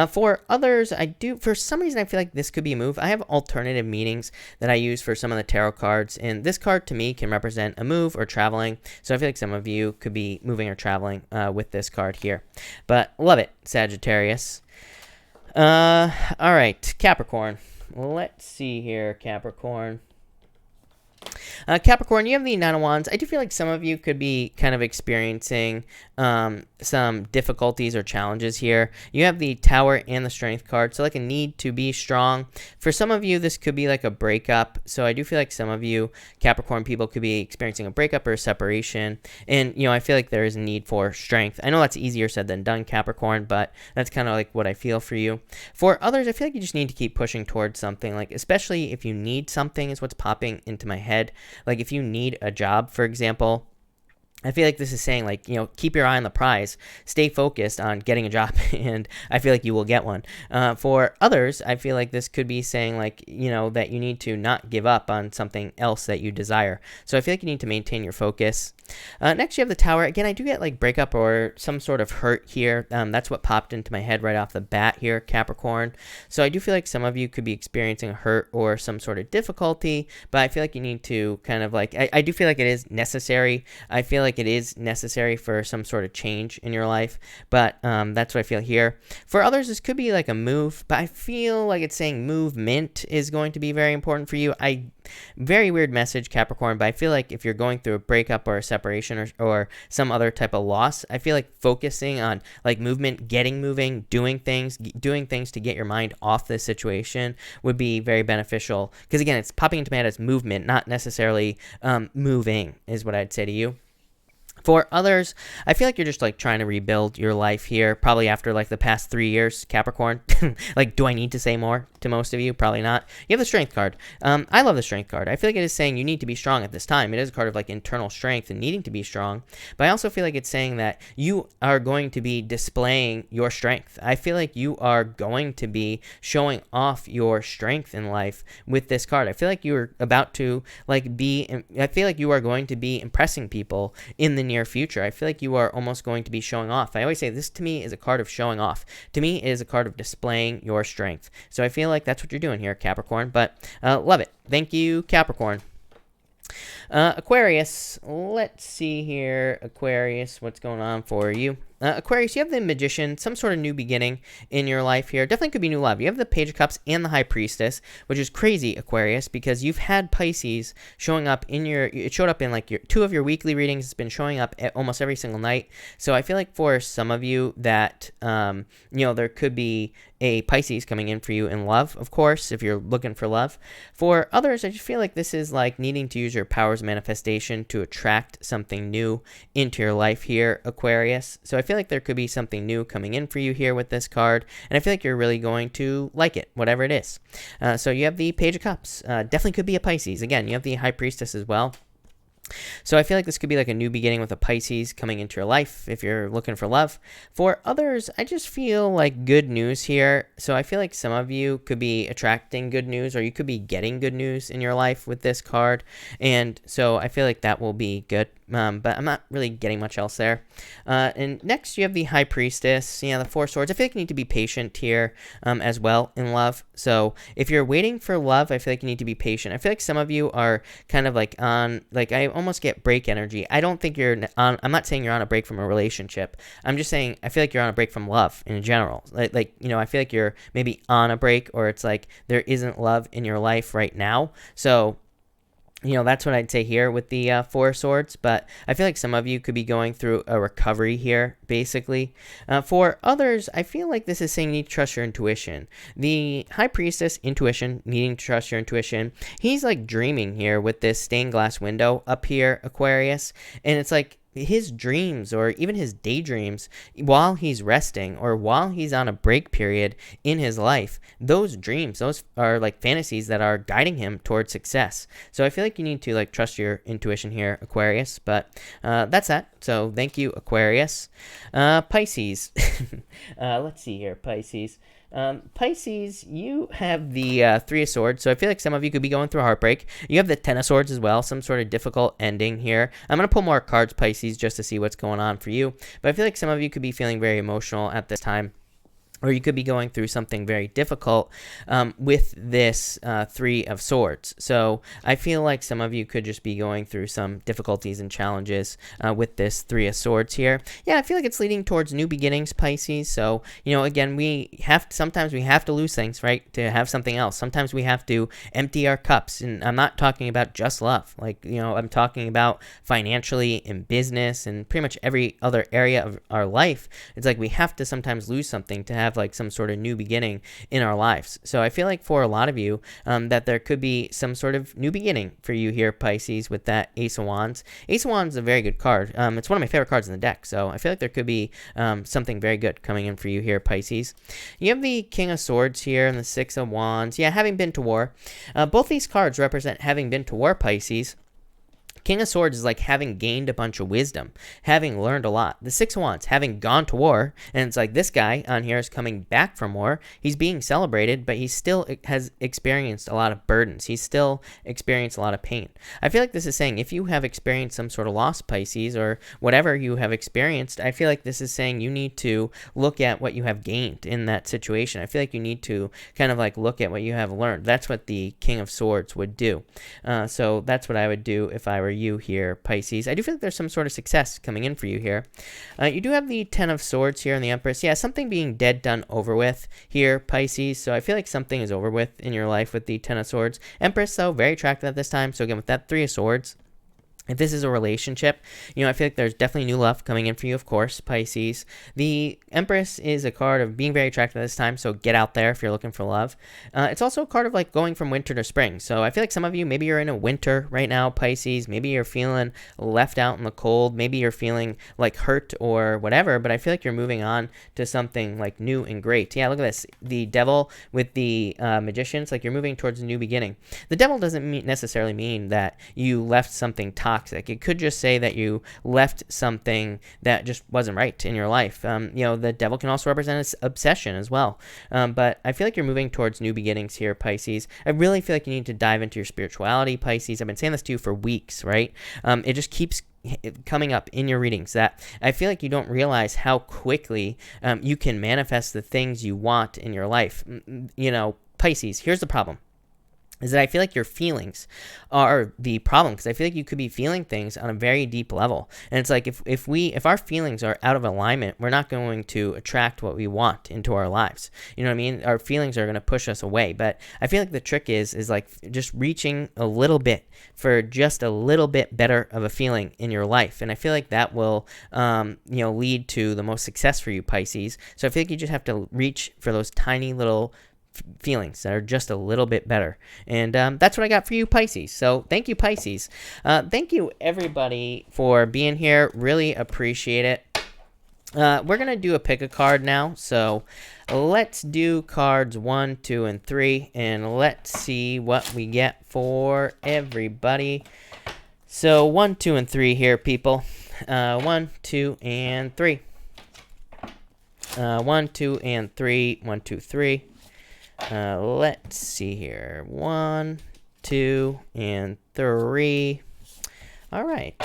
For others, for some reason, I feel like this could be a move. I have alternative meanings that I use for some of the tarot cards. And this card to me can represent a move or traveling. So I feel like some of you could be moving or traveling with this card here. But love it, Sagittarius. All right, Capricorn. Let's see here, Capricorn. Capricorn, you have the Nine of Wands. I do feel like some of you could be kind of experiencing some difficulties or challenges here. You have the Tower and the Strength card, so like a need to be strong. For some of you, this could be like a breakup. So I do feel like some of you Capricorn people could be experiencing a breakup or a separation. And, I feel like there is a need for strength. I know that's easier said than done, Capricorn, but that's kind of like what I feel for you. For others, I feel like you just need to keep pushing towards something, like especially if you need something is what's popping into my head. Like if you need a job, for example, I feel like this is saying, like, keep your eye on the prize, stay focused on getting a job, and I feel like you will get one. For others, I feel like this could be saying, like, that you need to not give up on something else that you desire. So I feel like you need to maintain your focus. Next, you have the Tower. Again, I do get like breakup or some sort of hurt here. That's what popped into my head right off the bat here, Capricorn. So I do feel like some of you could be experiencing a hurt or some sort of difficulty, but I feel like you need to kind of like, I do feel like it is necessary. I feel like it is necessary for some sort of change in your life, but that's what I feel here. For others, this could be like a move, but I feel like it's saying movement is going to be very important for you. Very weird message, Capricorn, but I feel like if you're going through a breakup or a separation or some other type of loss, I feel like focusing on like movement, getting moving, doing things to get your mind off this situation would be very beneficial. Because again, it's popping into my head as movement, not necessarily moving is what I'd say to you. For others, I feel like you're just like trying to rebuild your life here, probably after like the past 3 years, Capricorn. Like, do I need to say more to most of you? Probably not. You have the Strength card. I love the Strength card. I feel like it is saying you need to be strong at this time. It is a card of like internal strength and needing to be strong, but I also feel like it's saying that you are going to be displaying your strength. I feel like you are going to be showing off your strength in life with this card. I feel like you're about to I feel like you are going to be impressing people in the near future. I feel like you are almost going to be showing off. I always say this to me is a card of showing off. To me, it is a card of displaying your strength. So I feel like that's what you're doing here, Capricorn, but love it. Thank you, Capricorn. Aquarius, let's see here. Aquarius, what's going on for you? Aquarius, you have the Magician, some sort of new beginning in your life here. Definitely could be new love. You have the Page of Cups and the High Priestess, which is crazy, Aquarius, because you've had Pisces showing up it showed up in like two of your weekly readings. It's been showing up at almost every single night. So I feel like for some of you that, there could be a Pisces coming in for you in love, of course, if you're looking for love. For others, I just feel like this is like needing to use your powers of manifestation to attract something new into your life here, Aquarius. So I feel like there could be something new coming in for you here with this card, and I feel like you're really going to like it, whatever it is. So you have the Page of Cups. Definitely could be a Pisces. Again, you have the High Priestess as well. So I feel like this could be like a new beginning with a Pisces coming into your life if you're looking for love. For others, I just feel like good news here. So I feel like some of you could be attracting good news, or you could be getting good news in your life with this card. And so I feel like that will be good. But I'm not really getting much else there. And next you have the High Priestess, the Four Swords. I feel like you need to be patient here as well in love. So if you're waiting for love, I feel like you need to be patient. I feel like some of you are kind of like on, like I almost get break energy. I don't think you're on, I'm not saying you're on a break from a relationship. I'm just saying I feel like you're on a break from love in general. I feel like you're maybe on a break, or it's like there isn't love in your life right now. So that's what I'd say here with the Four Swords, but I feel like some of you could be going through a recovery here, basically. For others, I feel like this is saying you need to trust your intuition. The High Priestess, intuition, needing to trust your intuition. He's like dreaming here with this stained glass window up here, Aquarius, and it's like his dreams or even his daydreams while he's resting or while he's on a break period in his life, those dreams, those are like fantasies that are guiding him towards success. So I feel like you need to like trust your intuition here, Aquarius, but that's that. So thank you, Aquarius. Pisces. Let's see here, Pisces. Pisces, you have the Three of Swords, so I feel like some of you could be going through a heartbreak. You have the Ten of Swords as well, some sort of difficult ending here. I'm going to pull more cards, Pisces, just to see what's going on for you, but I feel like some of you could be feeling very emotional at this time. or you could be going through something very difficult with this Three of Swords. So I feel like some of you could just be going through some difficulties and challenges with this Three of Swords here. Yeah, I feel like it's leading towards new beginnings, Pisces. So, again, sometimes we have to lose things, right, to have something else. Sometimes we have to empty our cups. And I'm not talking about just love. Like, I'm talking about financially, in business, and pretty much every other area of our life. It's like we have to sometimes lose something to have like some sort of new beginning in our lives. So I feel like for a lot of you that there could be some sort of new beginning for you here, Pisces, with that Ace of Wands. Ace of Wands is a very good card. It's one of my favorite cards in the deck. So I feel like there could be something very good coming in for you here, Pisces. You have the King of Swords here and the Six of Wands. Yeah, having been to war. Both these cards represent having been to war, Pisces. King of Swords is like having gained a bunch of wisdom, having learned a lot. The Six of Wands, having gone to war, and it's like this guy on here is coming back from war. He's being celebrated, but he still has experienced a lot of burdens. He's still experienced a lot of pain. I feel like this is saying if you have experienced some sort of loss, Pisces, or whatever you have experienced, I feel like this is saying you need to look at what you have gained in that situation. I feel like you need to kind of like look at what you have learned. That's what the King of Swords would do. So that's what I would do if I were you here, Pisces. I do feel like there's some sort of success coming in for you here. You do have the Ten of Swords here and the Empress. Yeah, something being dead, done, over with here, Pisces. So I feel like something is over with in your life with the Ten of Swords. Empress, though, very attractive at this time. So again, with that Three of Swords, if this is a relationship, I feel like there's definitely new love coming in for you, of course, Pisces. The Empress is a card of being very attractive at this time, so get out there if you're looking for love. It's also a card of like going from winter to spring. So I feel like some of you, maybe you're in a winter right now, Pisces. Maybe you're feeling left out in the cold. Maybe you're feeling like hurt or whatever, but I feel like you're moving on to something like new and great. Yeah, look at this. The Devil with the Magician. It's like you're moving towards a new beginning. The Devil doesn't necessarily mean that you left something toxic. It could just say that you left something that just wasn't right in your life. The Devil can also represent obsession as well. But I feel like you're moving towards new beginnings here, Pisces. I really feel like you need to dive into your spirituality, Pisces. I've been saying this to you for weeks, right? It just keeps coming up in your readings that I feel like you don't realize how quickly you can manifest the things you want in your life. Pisces, here's the problem. Is that I feel like your feelings are the problem, because I feel like you could be feeling things on a very deep level. And it's like if our feelings are out of alignment, we're not going to attract what we want into our lives. You know what I mean? Our feelings are going to push us away. But I feel like the trick is like just reaching a little bit for just a little bit better of a feeling in your life. And I feel like that will, lead to the most success for you, Pisces. So I feel like you just have to reach for those tiny little feelings that are just a little bit better. And that's what I got for you, Pisces. So thank you, Pisces. Thank you, everybody, for being here. Really appreciate it. We're going to do a pick a card now. So let's do cards 1, 2, and 3. And let's see what we get for everybody. So 1, 2, and 3 here, people. 1, 2, and 3. 1, 2, and 3. 1, 2, 3. Let's see here. 1, 2, and 3. All right.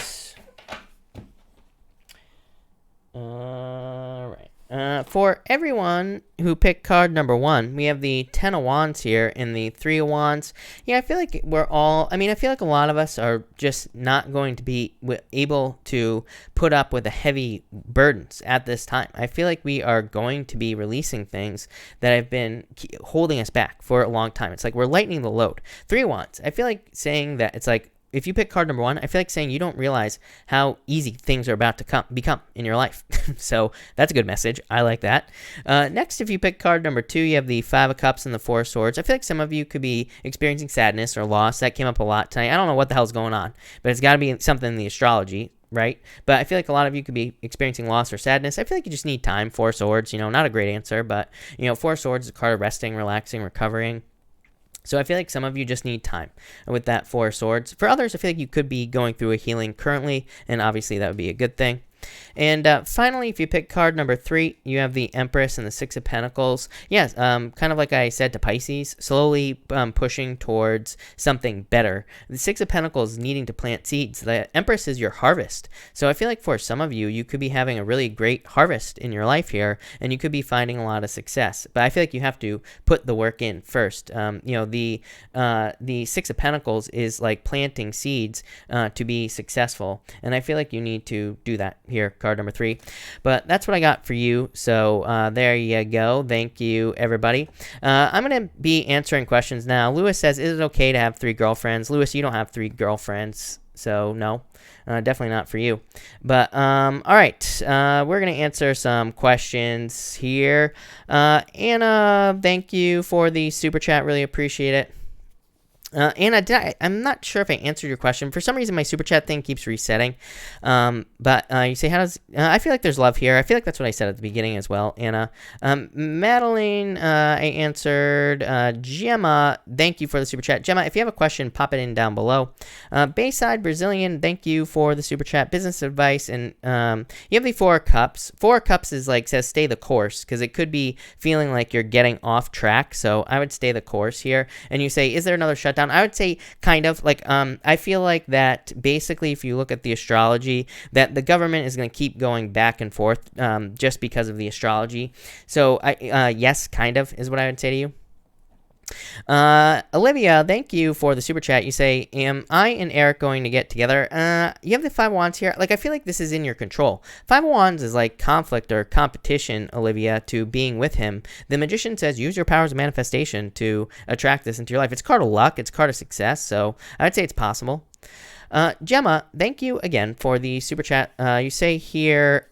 For everyone who picked card number 1, we have the 10 of Wands here and the 3 of Wands. Yeah, I feel like I feel like a lot of us are just not going to be able to put up with the heavy burdens at this time. I feel like we are going to be releasing things that have been holding us back for a long time. It's like we're lightening the load. 3 of Wands. I feel like saying that it's like, if you pick card number 1, I feel like saying you don't realize how easy things are about to become in your life. So that's a good message. I like that. Next, if you pick card number 2, you have the 5 of Cups and the 4 of Swords. I feel like some of you could be experiencing sadness or loss. That came up a lot tonight. I don't know what the hell's going on, but it's got to be something in the astrology, right? But I feel like a lot of you could be experiencing loss or sadness. I feel like you just need time. 4 of Swords, not a great answer, but 4 of Swords is a card of resting, relaxing, recovering. So I feel like some of you just need time with that 4 of Swords. For others, I feel like you could be going through a healing currently, and obviously that would be a good thing. And finally, if you pick card number 3, you have the Empress and the Six of Pentacles. Yes, kind of like I said to Pisces, slowly pushing towards something better. The Six of Pentacles needing to plant seeds. The Empress is your harvest. So I feel like for some of you, you could be having a really great harvest in your life here, and you could be finding a lot of success. But I feel like you have to put the work in first. The Six of Pentacles is like planting seeds to be successful, and I feel like you need to do that here, card number 3. But that's what I got for you. So there you go. Thank you, everybody. I'm gonna be answering questions now. Lewis says, is it okay to have 3 girlfriends? Lewis, you don't have 3 girlfriends, so no, definitely not for you. But all right, we're gonna answer some questions here. Anna, thank you for the super chat, really appreciate it. Anna, I'm not sure if I answered your question. For some reason, my super chat thing keeps resetting. But you say, how does... I feel like there's love here. I feel like that's what I said at the beginning as well, Anna. Madeline, I answered. Gemma, thank you for the super chat. Gemma, if you have a question, pop it in down below. Bayside Brazilian, thank you for the super chat. Business advice, and you have the 4 cups. 4 cups is like, says stay the course, because it could be feeling like you're getting off track. So I would stay the course here. And you say, is there another shutdown? I would say kind of like I feel like that basically if you look at the astrology that the government is going to keep going back and forth just because of the astrology. So yes, kind of is what I would say to you. Olivia, thank you for the super chat. You say, am I and Eric going to get together? You have the 5 of Wands here. Like, I feel like this is in your control. 5 of Wands is like conflict or competition, Olivia, to being with him. The Magician says, use your powers of manifestation to attract this into your life. It's a card of luck. It's a card of success. So I would say it's possible. Gemma, thank you again for the super chat. You say here,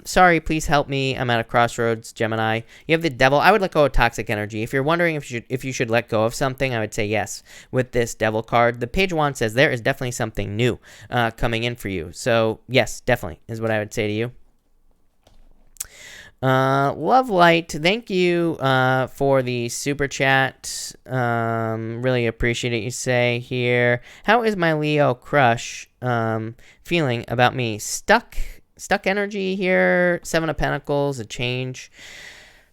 sorry, please help me. I'm at a crossroads, Gemini. You have the Devil. I would let go of toxic energy. If you're wondering if you should let go of something, I would say yes with this Devil card. The Page of Wands says there is definitely something new coming in for you. So yes, definitely is what I would say to you. Love Light, thank you for the super chat. Really appreciate it. You say here, how is my Leo crush feeling about me? Stuck energy here. 7 of Pentacles, a change.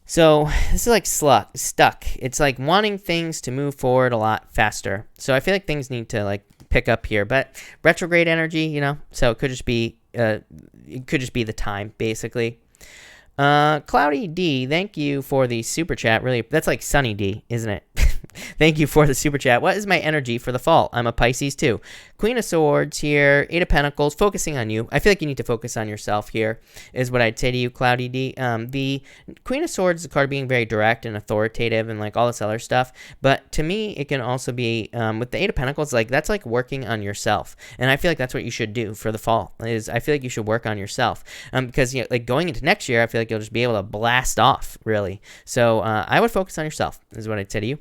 So this is like stuck. It's like wanting things to move forward a lot faster. So I feel like things need to like pick up here, but retrograde energy, so it could just be the time basically. Cloudy D, thank you for the super chat. Really, that's like Sunny D, isn't it? Thank you for the super chat. What is my energy for the fall? I'm a Pisces too. Queen of Swords here, 8 of Pentacles, focusing on you. I feel like you need to focus on yourself here, is what I'd say to you, Cloudy D. The Queen of Swords is a card being very direct and authoritative and like all this other stuff. But to me, it can also be, with the 8 of Pentacles, like that's like working on yourself. And I feel like that's what you should do for the fall, is I feel like you should work on yourself. Because, like going into next year, I feel like you'll just be able to blast off, really. So I would focus on yourself, is what I'd say to you.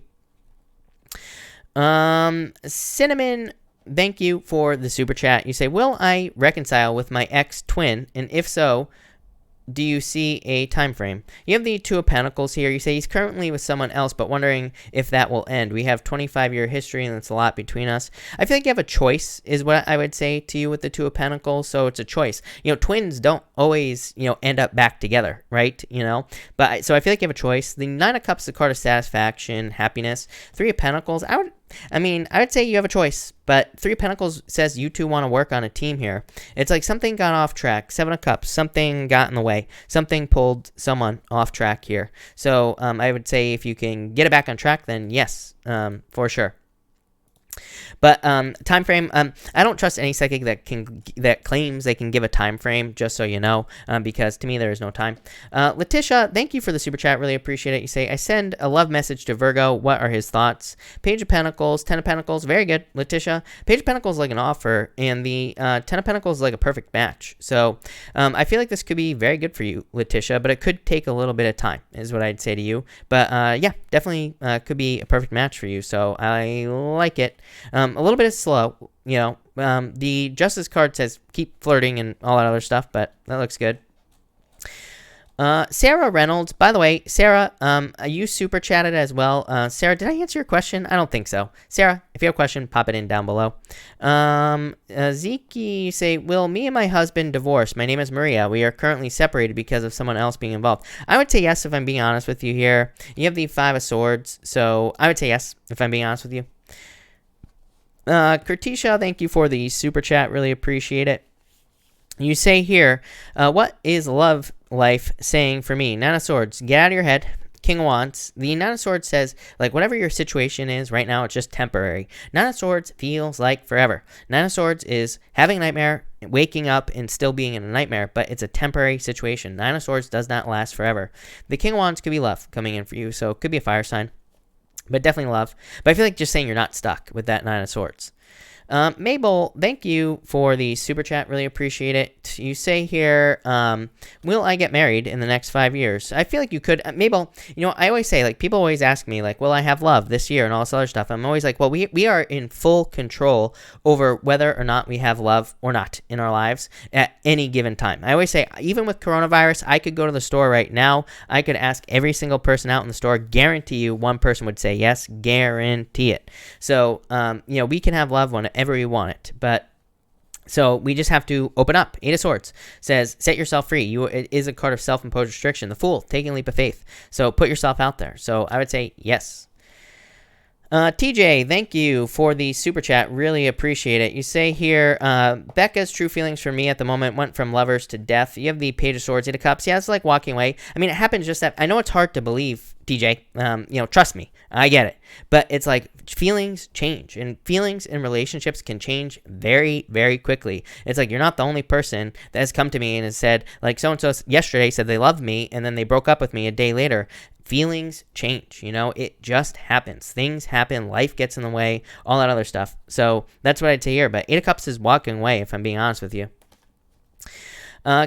Cinnamon, thank you for the super chat. You say, will I reconcile with my ex-twin? And if so, do you see a time frame? You have the 2 of Pentacles here. You say he's currently with someone else, but wondering if that will end. We have 25-year history, and that's a lot between us. I feel like you have a choice, is what I would say to you with the 2 of Pentacles. So it's a choice. Twins don't always, end up back together, right? But so I feel like you have a choice. The 9 of Cups is a card of satisfaction, happiness. 3 of Pentacles, I would say you have a choice, but 3 of Pentacles says you two want to work on a team here. It's like something got off track. 7 of Cups, something got in the way. Something pulled someone off track here. So I would say if you can get it back on track, then yes, for sure. But time frame, I don't trust any psychic that claims they can give a time frame, just so you know, because to me there is no time. Letitia, thank you for the super chat. Really appreciate it. You say, I send a love message to Virgo. What are his thoughts? Page of Pentacles, 10 of Pentacles, very good, Letitia. Page of Pentacles is like an offer, and the 10 of Pentacles is like a perfect match. So I feel like this could be very good for you, Letitia, but it could take a little bit of time, is what I'd say to you. But yeah, definitely could be a perfect match for you. So I like it. A little bit slow, the Justice card says keep flirting and all that other stuff, but that looks good. Sarah Reynolds, by the way, Sarah, you super chatted as well. Sarah, did I answer your question? I don't think so. Sarah, if you have a question, pop it in down below. Zeke, you say, will me and my husband divorce? My name is Maria. We are currently separated because of someone else being involved. I would say yes if I'm being honest with you here. You have the Five of Swords, so I would say yes if I'm being honest with you. Kurtisha, thank you for the super chat. Really appreciate it. You say here, what is love life saying for me? Nine of Swords, get out of your head. King of Wands. The Nine of Swords says, like, whatever your situation is right now, it's just temporary. Nine of Swords feels like forever. Nine of Swords is having a nightmare, waking up, and still being in a nightmare, but it's a temporary situation. Nine of Swords does not last forever. The King of Wands could be love coming in for you, so it could be a fire sign, but definitely love. But I feel like just saying you're not stuck with that Nine of Swords. Mabel, thank you for the super chat. Really appreciate it. You say here, will I get married in the next 5 years? I feel like you could. Mabel, you know, I always say, like, people always ask me, like, will I have love this year and all this other stuff? I'm always like, well, we are in full control over whether or not we have love or not in our lives at any given time. I always say, even with coronavirus, I could go to the store right now. I could ask every single person out in the store. Guarantee you one person would say yes. Guarantee it. So, you know, we can have love whenever we want it, but so we just have to open up. Eight of Swords says, set yourself free. It is a card of self-imposed restriction. The Fool, taking a leap of faith. So put yourself out there. So I would say yes. TJ, thank you for the super chat. Really appreciate it. You say here, Becca's true feelings for me at the moment went from lovers to death. You have the Page of Swords, Eight of Cups. Yeah, it's like walking away. I mean, it happens just that. I know it's hard to believe, TJ. You know, trust me. I get it. But it's like feelings change, and feelings in relationships can change very, very quickly. It's like you're not the only person that has come to me and has said, like, so-and-so yesterday said they loved me, and then they broke up with me a day later. Feelings change, you know, it just happens. Things happen, life gets in the way, all that other stuff. So that's what I'd say here. But Eight of Cups is walking away, if I'm being honest with you.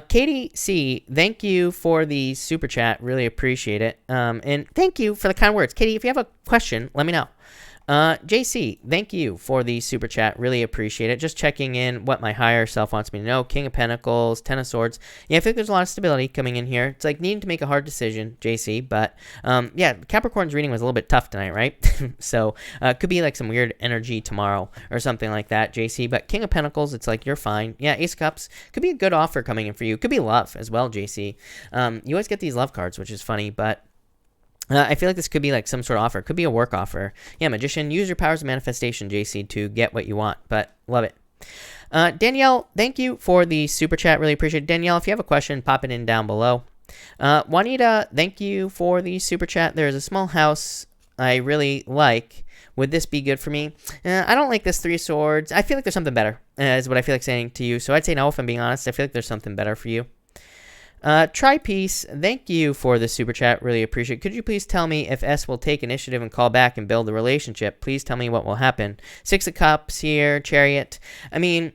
Katie C, thank you for the super chat. Really appreciate it. And thank you for the kind words. Katie, if you have a question, let me know. JC, thank you for the super chat. Really appreciate it. Just checking in what my higher self wants me to know. King of Pentacles, Ten of Swords. Yeah, I think there's a lot of stability coming in here. It's like needing to make a hard decision, JC. But yeah, Capricorn's reading was a little bit tough tonight, right? So could be like some weird energy tomorrow or something like that, JC. But King of Pentacles, it's like you're fine. Yeah, Ace of Cups could be a good offer coming in for you. Could be love as well, JC. You always get these love cards, which is funny, but I feel like this could be like some sort of offer. It could be a work offer. Yeah, Magician, use your powers of manifestation, JC, to get what you want. But love it. Danielle, thank you for the super chat. Really appreciate it. Danielle, if you have a question, pop it in down below. Juanita, thank you for the super chat. There's a small house I really like. Would this be good for me? I don't like this Three of Swords. I feel like there's something better, is what I feel like saying to you. So I'd say no, if I'm being honest. I feel like there's something better for you. Try Peace, thank you for the super chat. Really appreciate it. Could you please tell me if S will take initiative and call back and build a relationship? Please tell me what will happen. Six of Cups here, Chariot. I mean,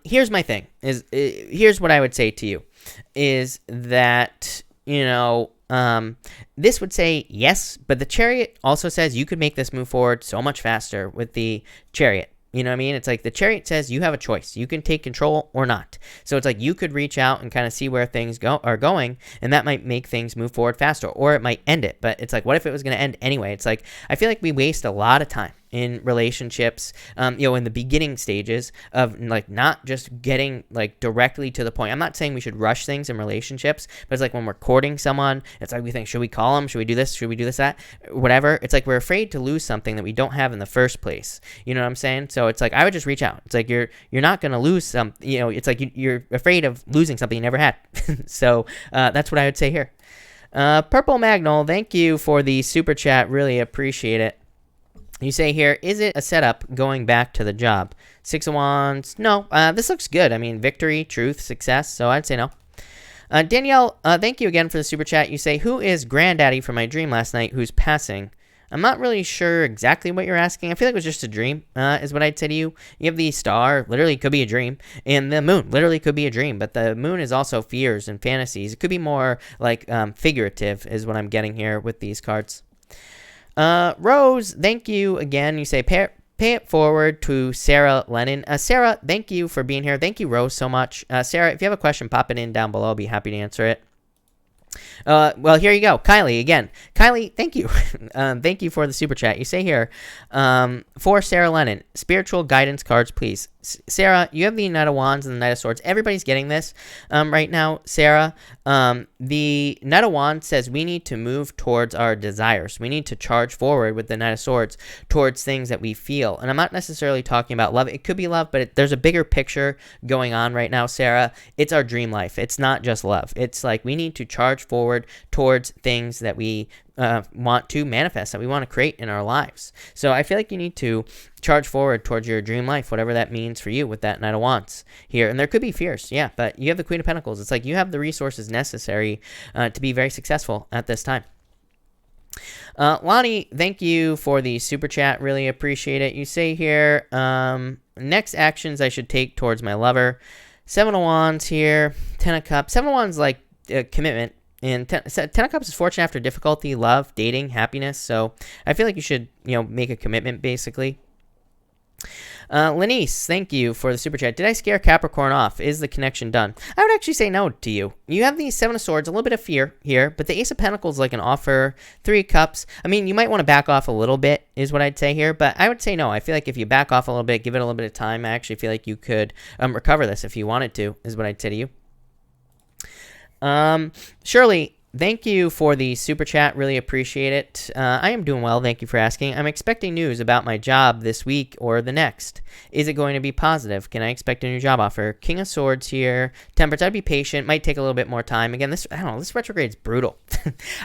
here's my thing. Here's what I would say to you. Is that, you know, this would say yes, but the Chariot also says you could make this move forward so much faster with the Chariot. You know what I mean? It's like the Chariot says you have a choice. You can take control or not. So it's like you could reach out and kind of see where things are going, and that might make things move forward faster, or it might end it. But it's like, what if it was going to end anyway? It's like, I feel like we waste a lot of time in relationships, you know, in the beginning stages of like not just getting like directly to the point. I'm not saying we should rush things in relationships, but it's like when we're courting someone, it's like we think, should we call them? Should we do this? Should we do this, that? Whatever. It's like we're afraid to lose something that we don't have in the first place. You know what I'm saying? So it's like I would just reach out. It's like you're not going to lose some, you know, it's like you're afraid of losing something you never had. So that's what I would say here. Purple Magnol, thank you for the super chat. Really appreciate it. You say here, is it a setup going back to the job? Six of Wands. No, this looks good. I mean, victory, truth, success. So I'd say no. Danielle, thank you again for the super chat. You say, who is granddaddy from my dream last night who's passing? I'm not really sure exactly what you're asking. I feel like it was just a dream, is what I'd say to you. You have the star, literally could be a dream, and the moon literally could be a dream, but the moon is also fears and fantasies. It could be more like figurative is what I'm getting here with these cards. Rose, thank you again. You say, pay it forward to Sarah Lennon. Sarah, thank you for being here. Thank you, Rose, so much. Sarah, if you have a question, pop it in down below. I'll be happy to answer it. Well, here you go. Kylie, again. Kylie, thank you. Thank you for the super chat. You say here, for Sarah Lennon, spiritual guidance cards, please. Sarah, you have the Knight of Wands and the Knight of Swords. Everybody's getting this right now. Sarah, the Knight of Wands says we need to move towards our desires. We need to charge forward with the Knight of Swords towards things that we feel. And I'm not necessarily talking about love. It could be love, but there's a bigger picture going on right now, Sarah. It's our dream life. It's not just love. It's like we need to charge forward towards things that we want to manifest, that we want to create in our lives. So I feel like you need to charge forward towards your dream life, whatever that means for you with that Knight of Wands here. And there could be fears, yeah, but you have the Queen of Pentacles. It's like you have the resources necessary to be very successful at this time. Lonnie, thank you for the super chat. Really appreciate it. You say here, next actions I should take towards my lover. 7 of Wands here, 10 of Cups. 7 of Wands like commitment. And 10 of Cups is fortune after difficulty, love, dating, happiness. So I feel like you should, make a commitment, basically. Lenice, thank you for the super chat. Did I scare Capricorn off? Is the connection done? I would actually say no to you. You have the 7 of Swords, a little bit of fear here, but the Ace of Pentacles like an offer. 3 of Cups. I mean, you might want to back off a little bit, is what I'd say here, but I would say no. I feel like if you back off a little bit, give it a little bit of time, I actually feel like you could recover this if you wanted to, is what I'd say to you. Shirley, thank you for the super chat. Really appreciate it. I am doing well. Thank you for asking. I'm expecting news about my job this week or the next. Is it going to be positive? Can I expect a new job offer? King of Swords here. Temperance, I'd be patient. Might take a little bit more time. Again, I don't know. This retrograde is brutal.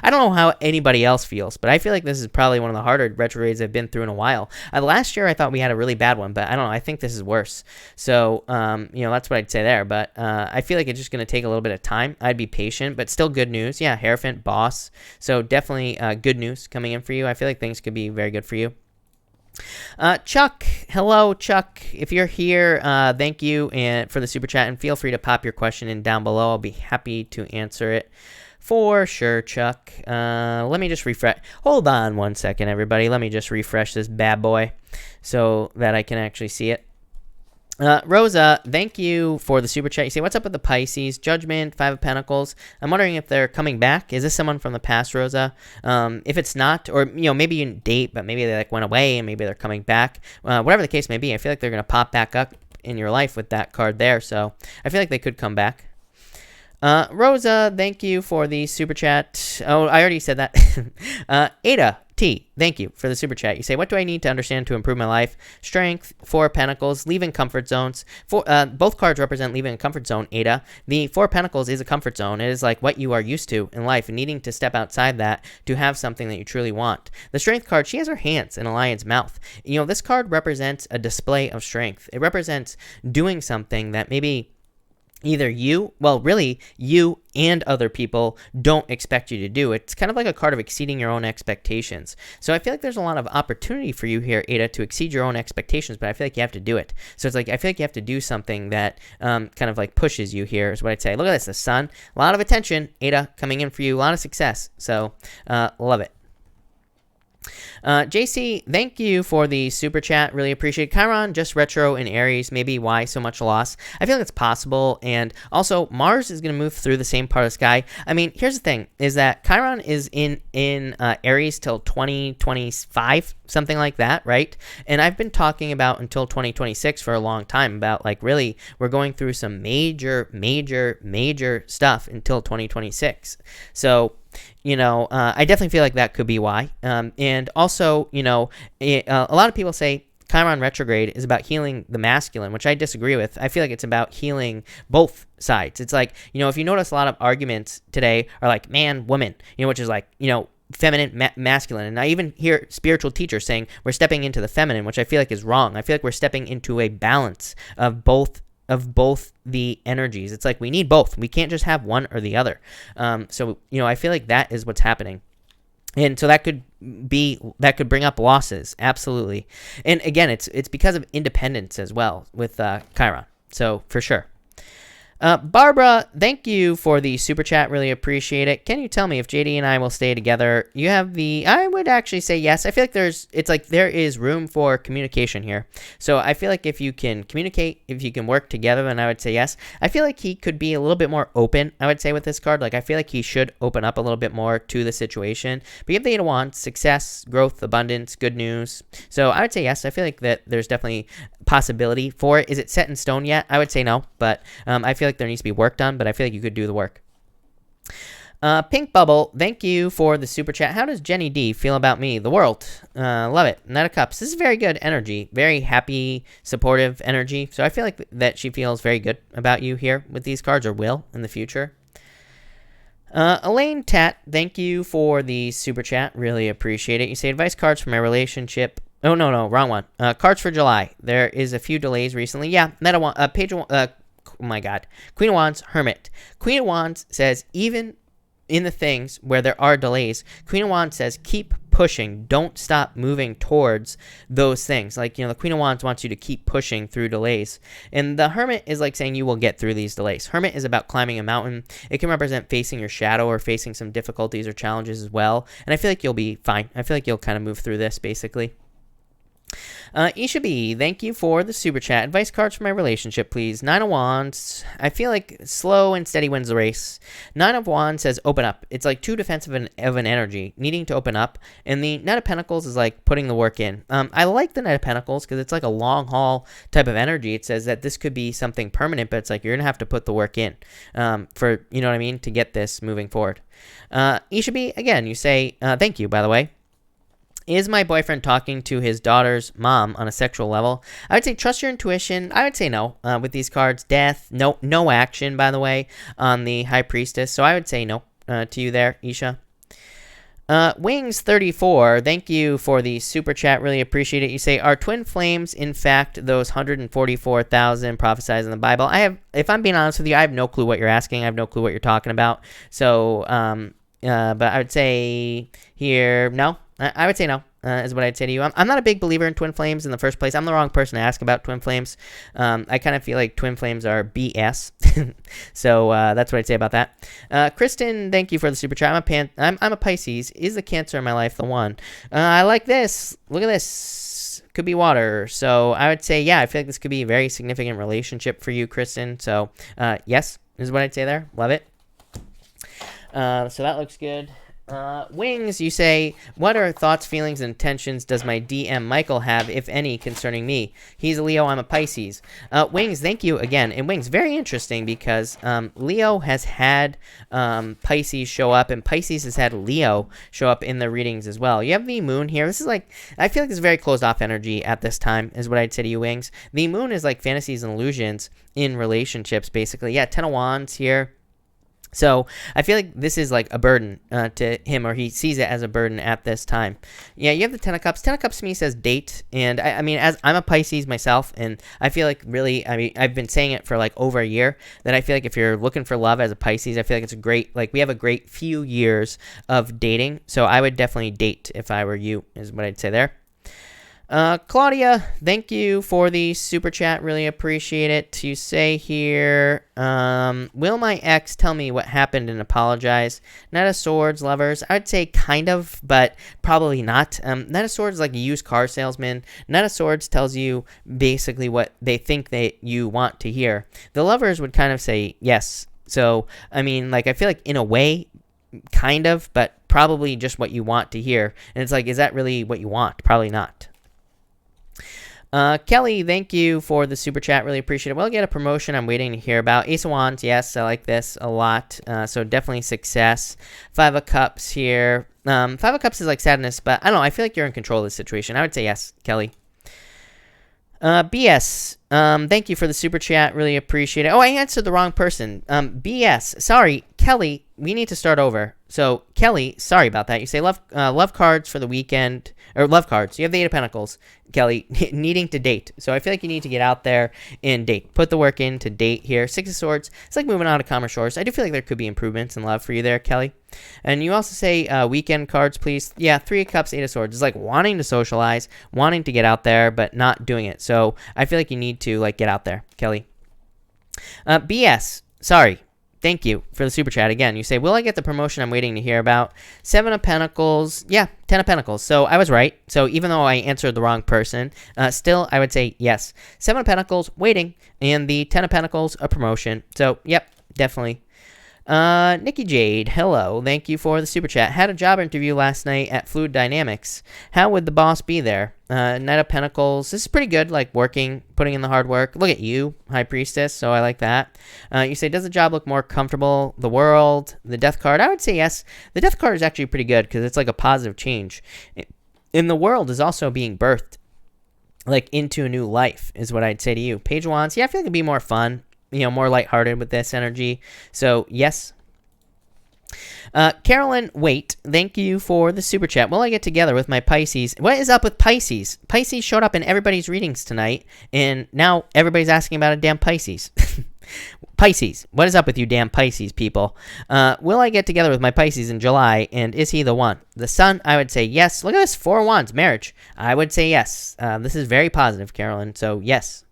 I don't know how anybody else feels, but I feel like this is probably one of the harder retrogrades I've been through in a while. Last year, I thought we had a really bad one, but I don't know. I think this is worse. So, that's what I'd say there. But I feel like it's just going to take a little bit of time. I'd be patient, but still good news. Yeah, Hierophant, boss. So definitely good news coming in for you. I feel like things could be very good for you. Chuck, hello, Chuck. If you're here, thank you and for the super chat, and feel free to pop your question in down below. I'll be happy to answer it for sure, Chuck. Let me just refresh. Hold on one second, everybody. Let me just refresh this bad boy so that I can actually see it. Rosa, thank you for the super chat. You say, what's up with the Pisces? Judgment, 5 of Pentacles. I'm wondering if they're coming back. Is this someone from the past, Rosa? If it's not, or, maybe you didn't date, but maybe they went away and maybe they're coming back. Whatever the case may be, I feel like they're going to pop back up in your life with that card there. So I feel like they could come back. Rosa, thank you for the super chat. Oh, I already said that. Ada T, thank you for the super chat. You say, what do I need to understand to improve my life? Strength, 4 of Pentacles, leaving comfort zones. Both cards represent leaving a comfort zone, Ada. The 4 of Pentacles is a comfort zone. It is like what you are used to in life and needing to step outside that to have something that you truly want. The Strength card, she has her hands in a lion's mouth. This card represents a display of strength. It represents doing something that maybe either you and other people don't expect you to do. It's kind of like a card of exceeding your own expectations. So I feel like there's a lot of opportunity for you here, Ada, to exceed your own expectations, but I feel like you have to do it. So it's like, I feel like you have to do something that kind of like pushes you here is what I'd say. Look at this, the sun, a lot of attention, Ada, coming in for you, a lot of success. So love it. JC, thank you for the super chat. Really appreciate it. Chiron just retro in Aries. Maybe why so much loss? I feel like it's possible. And also, Mars is going to move through the same part of the sky. I mean, here's the thing, is that Chiron is in Aries till 2025, something like that, right? And I've been talking about until 2026 for a long time about like really we're going through some major stuff until 2026. So I definitely feel like that could be why. And also, a lot of people say Chiron retrograde is about healing the masculine, which I disagree with. I feel like it's about healing both sides. It's like, if you notice a lot of arguments today are like man, woman, which is like, feminine, masculine. And I even hear spiritual teachers saying we're stepping into the feminine, which I feel like is wrong. I feel like we're stepping into a balance of both the energies. It's like we need both. We can't just have one or the other. So I feel like that is what's happening. And so that could bring up losses, absolutely. And again, it's because of independence as well with Chiron. So for sure. Barbara, thank you for the super chat. Really appreciate it. Can you tell me if JD and I will stay together? You have I would actually say yes. I feel like there is room for communication here. So I feel like if you can communicate, if you can work together, then I would say yes. I feel like he could be a little bit more open, I would say, with this card. Like, I feel like he should open up a little bit more to the situation. But you have the Eight of Wands, success, growth, abundance, good news. So I would say yes. I feel like that there's definitely possibility for it. Is it set in stone yet? I would say no, but I feel like there needs to be work done, but I feel like you could do the work. Pink Bubble, thank you for the super chat. How does Jenny D feel about me? The world. Love it. Knight of Cups. This is very good energy. Very happy, supportive energy. So I feel like that she feels very good about you here with these cards, or will in the future. Elaine Tat, thank you for the super chat. Really appreciate it. You say advice cards for my relationship. Oh, no, wrong one. Cards for July. There is a few delays recently. Yeah, page one. Oh my God. Queen of Wands, Hermit. Queen of Wands says, even in the things where there are delays, Queen of Wands says, keep pushing. Don't stop moving towards those things. Like, the Queen of Wands wants you to keep pushing through delays. And the Hermit is like saying you will get through these delays. Hermit is about climbing a mountain. It can represent facing your shadow or facing some difficulties or challenges as well. And I feel like you'll be fine. I feel like you'll kind of move through this, basically. Isha B, thank you for the super chat. Advice cards for my relationship, please. Nine of Wands. I feel like slow and steady wins the race. Nine of Wands says open up. It's like too defensive of an energy, needing to open up. And the Knight of Pentacles is like putting the work in. I like the Knight of Pentacles because it's like a long haul type of energy. It says that this could be something permanent, but it's like you're going to have to put the work in for, you know what I mean, to get this moving forward. Isha B, again, you say, thank you, by the way. Is my boyfriend talking to his daughter's mom on a sexual level? I would say trust your intuition. I would say no with these cards. Death, no action, by the way, on the High Priestess. So I would say no to you there, Isha. Wings34, thank you for the super chat. Really appreciate it. You say, are twin flames, in fact, those 144,000 prophesied in the Bible? If I'm being honest with you, I have no clue what you're asking. I have no clue what you're talking about. So, but I would say here, no. I would say no, is what I'd say to you. I'm not a big believer in twin flames in the first place. I'm the wrong person to ask about twin flames. I kind of feel like twin flames are BS. So that's what I'd say about that. Kristen, thank you for the super chat. I'm a Pisces. Is the Cancer in my life the one? I like this. Look at this. Could be water. So I would say, yeah, I feel like this could be a very significant relationship for you, Kristen. So yes, is what I'd say there. Love it. So that looks good. Wings, you say, what are thoughts, feelings, and intentions does my DM Michael have, if any, concerning me? He's a Leo, I'm a Pisces. Wings, thank you again. And Wings, very interesting because Leo has had Pisces show up, and Pisces has had Leo show up in the readings as well. You have the moon here. This is like, I feel like it's very closed off energy at this time, is what I'd say to you, Wings. The moon is like fantasies and illusions in relationships, basically. Yeah, Ten of Wands here. So I feel like this is like a burden to him, or he sees it as a burden at this time. Yeah, you have the Ten of Cups. Ten of Cups to me says date. And I mean, as I'm a Pisces myself, and I feel like really, I mean, I've been saying it for like over a year, that I feel like if you're looking for love as a Pisces, I feel like it's a great, like we have a great few years of dating. So I would definitely date if I were you, is what I'd say there. Claudia, thank you for the super chat. Really appreciate it. You say here, will my ex tell me what happened and apologize? Knight of Swords, lovers. I'd say kind of, but probably not. Knight of Swords is like a used car salesman. Knight of Swords tells you basically what they think that you want to hear. The lovers would kind of say yes. So, I mean, like, I feel like in a way, kind of, but probably just what you want to hear. And it's like, is that really what you want? Probably not. Kelly, thank you for the super chat. Really appreciate it. We'll get a promotion I'm waiting to hear about. Ace of Wands, yes, I like this a lot. So definitely success. Five of Cups here. Five of Cups is like sadness, but I don't know. I feel like you're in control of this situation. I would say yes, Kelly. BS, thank you for the super chat. Really appreciate it. Oh, I answered the wrong person. BS, sorry, Kelly, we need to start over. So, Kelly, sorry about that. You say love cards for the weekend, or love cards. You have the Eight of Pentacles, Kelly, needing to date. So, I feel like you need to get out there and date. Put the work in to date here. Six of Swords, it's like moving on to calmer shores. I do feel like there could be improvements in love for you there, Kelly. And you also say weekend cards, please. Yeah, Three of Cups, Eight of Swords. It's like wanting to socialize, wanting to get out there, but not doing it. So, I feel like you need to like get out there, Kelly. BS. sorry. Thank you for the super chat again. You say, will I get the promotion I'm waiting to hear about? 7 of Pentacles. Yeah, 10 of Pentacles. So I was right. So even though I answered the wrong person, still I would say yes. 7 of Pentacles, waiting. And the 10 of Pentacles, a promotion. So, yep, definitely. Nikki Jade, hello. Thank you for the super chat. Had a job interview last night at Fluid Dynamics. How would the boss be there? Knight of Pentacles. This is pretty good, like working, putting in the hard work. Look at you, High Priestess, so I like that. You say, does the job look more comfortable? The world, the Death card. I would say yes. The Death card is actually pretty good because it's like a positive change. And the world is also being birthed, like into a new life, is what I'd say to you. Page of Wands. Yeah, I feel like it'd be more fun. More lighthearted with this energy. So, yes. Carolyn Wait, thank you for the super chat. Will I get together with my Pisces? What is up with Pisces? Pisces showed up in everybody's readings tonight, and now everybody's asking about a damn Pisces. Pisces, what is up with you damn Pisces people? Will I get together with my Pisces in July, and is he the one? The Sun, I would say yes. Look at this, 4 Wands, marriage. I would say yes. This is very positive, Carolyn, so yes.